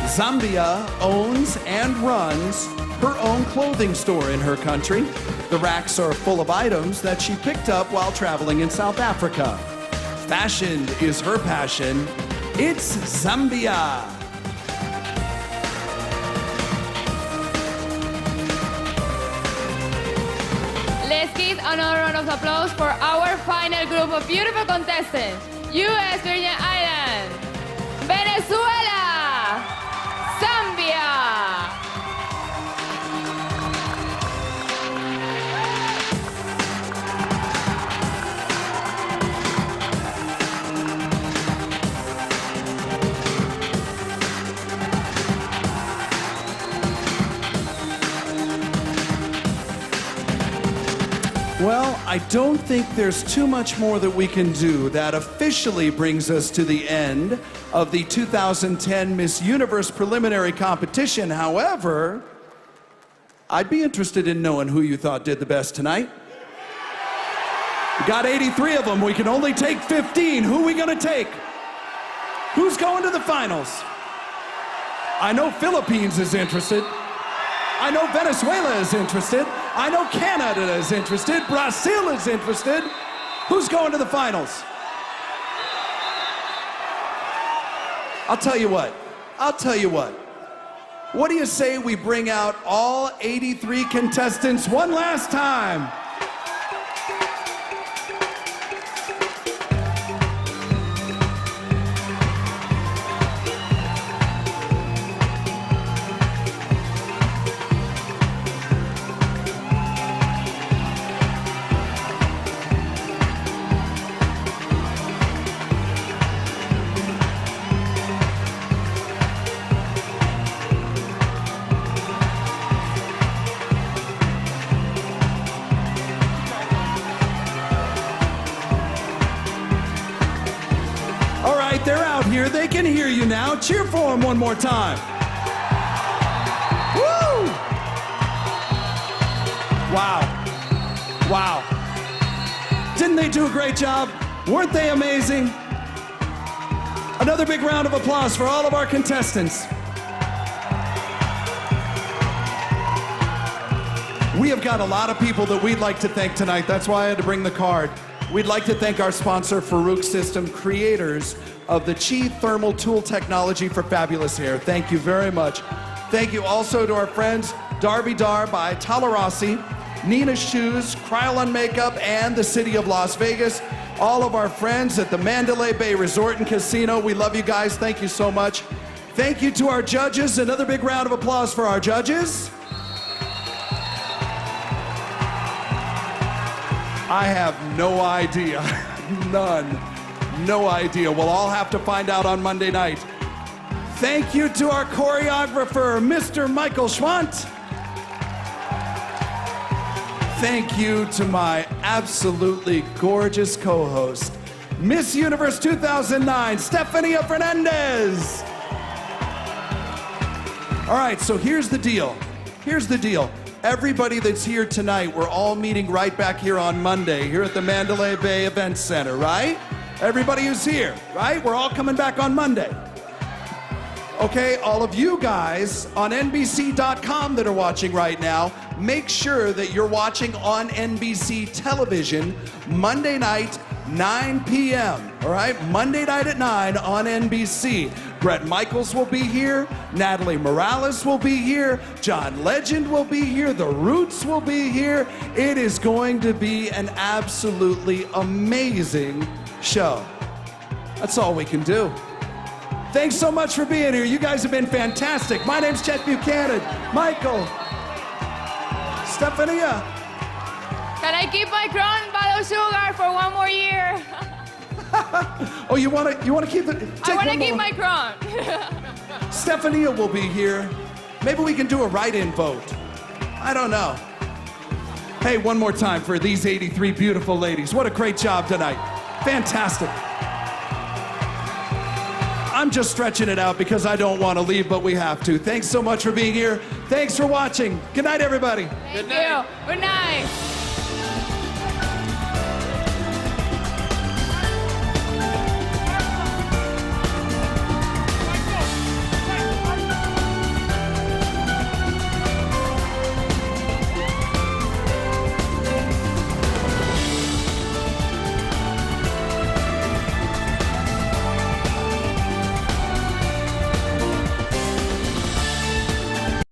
Zambia owns and runs her own clothing store in her country. The racks are full of items that she picked up while traveling in South Africa. Fashion is her passion. It's Zambia. Let's give another round of applause for our final group of beautiful contestants. U.S. Virgin Islands, Venezuela, Zambia. Well, I don't think there's too much more that we can do. That officially brings us to the end of the 2010 Miss Universe preliminary competition. However, I'd be interested in knowing who you thought did the best tonight. We got 83 of them. We can only take 15. Who are we going to take? Who's going to the finals? I know Philippines is interested. I know Venezuela is interested. I know Canada is interested. Brazil is interested. Who's going to the finals? I'll tell you what. What do you say we bring out all 83 contestants one last time? They're out here. They can hear you now. Cheer for them one more time. Woo! Wow. Didn't they do a great job? Weren't they amazing? Another big round of applause for all of our contestants. We have got a lot of people that we'd like to thank tonight. That's why I had to bring the card. We'd like to thank our sponsor, Farouk System, creators of the Chi Thermal Tool Technology for fabulous hair. Thank you very much. Thank you also to our friends Darby Dar by Talarasi, Nina Shoes, Krylon Makeup, and the City of Las Vegas. All of our friends at the Mandalay Bay Resort and Casino. We love you guys. Thank you so much. Thank you to our judges. Another big round of applause for our judges. I have no idea. None. No idea. We'll all have to find out on Monday night. Thank you to our choreographer, Mr. Michael Schwant. Thank you to my absolutely gorgeous co-host, Miss Universe 2009, Stefania Fernandez. All right, so here's the deal. Everybody that's here tonight, we're all meeting right back here on Monday, here at the Mandalay Bay Events Center, right? Everybody who's here, right? We're all coming back on Monday. Okay, all of you guys on NBC.com that are watching right now, make sure that you're watching on NBC television Monday night, 9 p.m. All right, Monday night at 9 on NBC. Bret Michaels will be here, Natalie Morales will be here, John Legend will be here, The Roots will be here. It is going to be an absolutely amazing show. That's all we can do. Thanks so much for being here. You guys have been fantastic. My name's Chet Buchanan. Michael. Stephania. Can I keep my crown, Bottle Sugar, for one more year? Oh, you wanna keep it? I want to keep my crown. Stephania will be here. Maybe we can do a write-in vote. I don't know. Hey, one more time for these 83 beautiful ladies. What a great job tonight. Fantastic. I'm just stretching it out because I don't want to leave, but we have to. Thanks so much for being here. Thanks for watching. Good night, everybody. Thank you. Good night.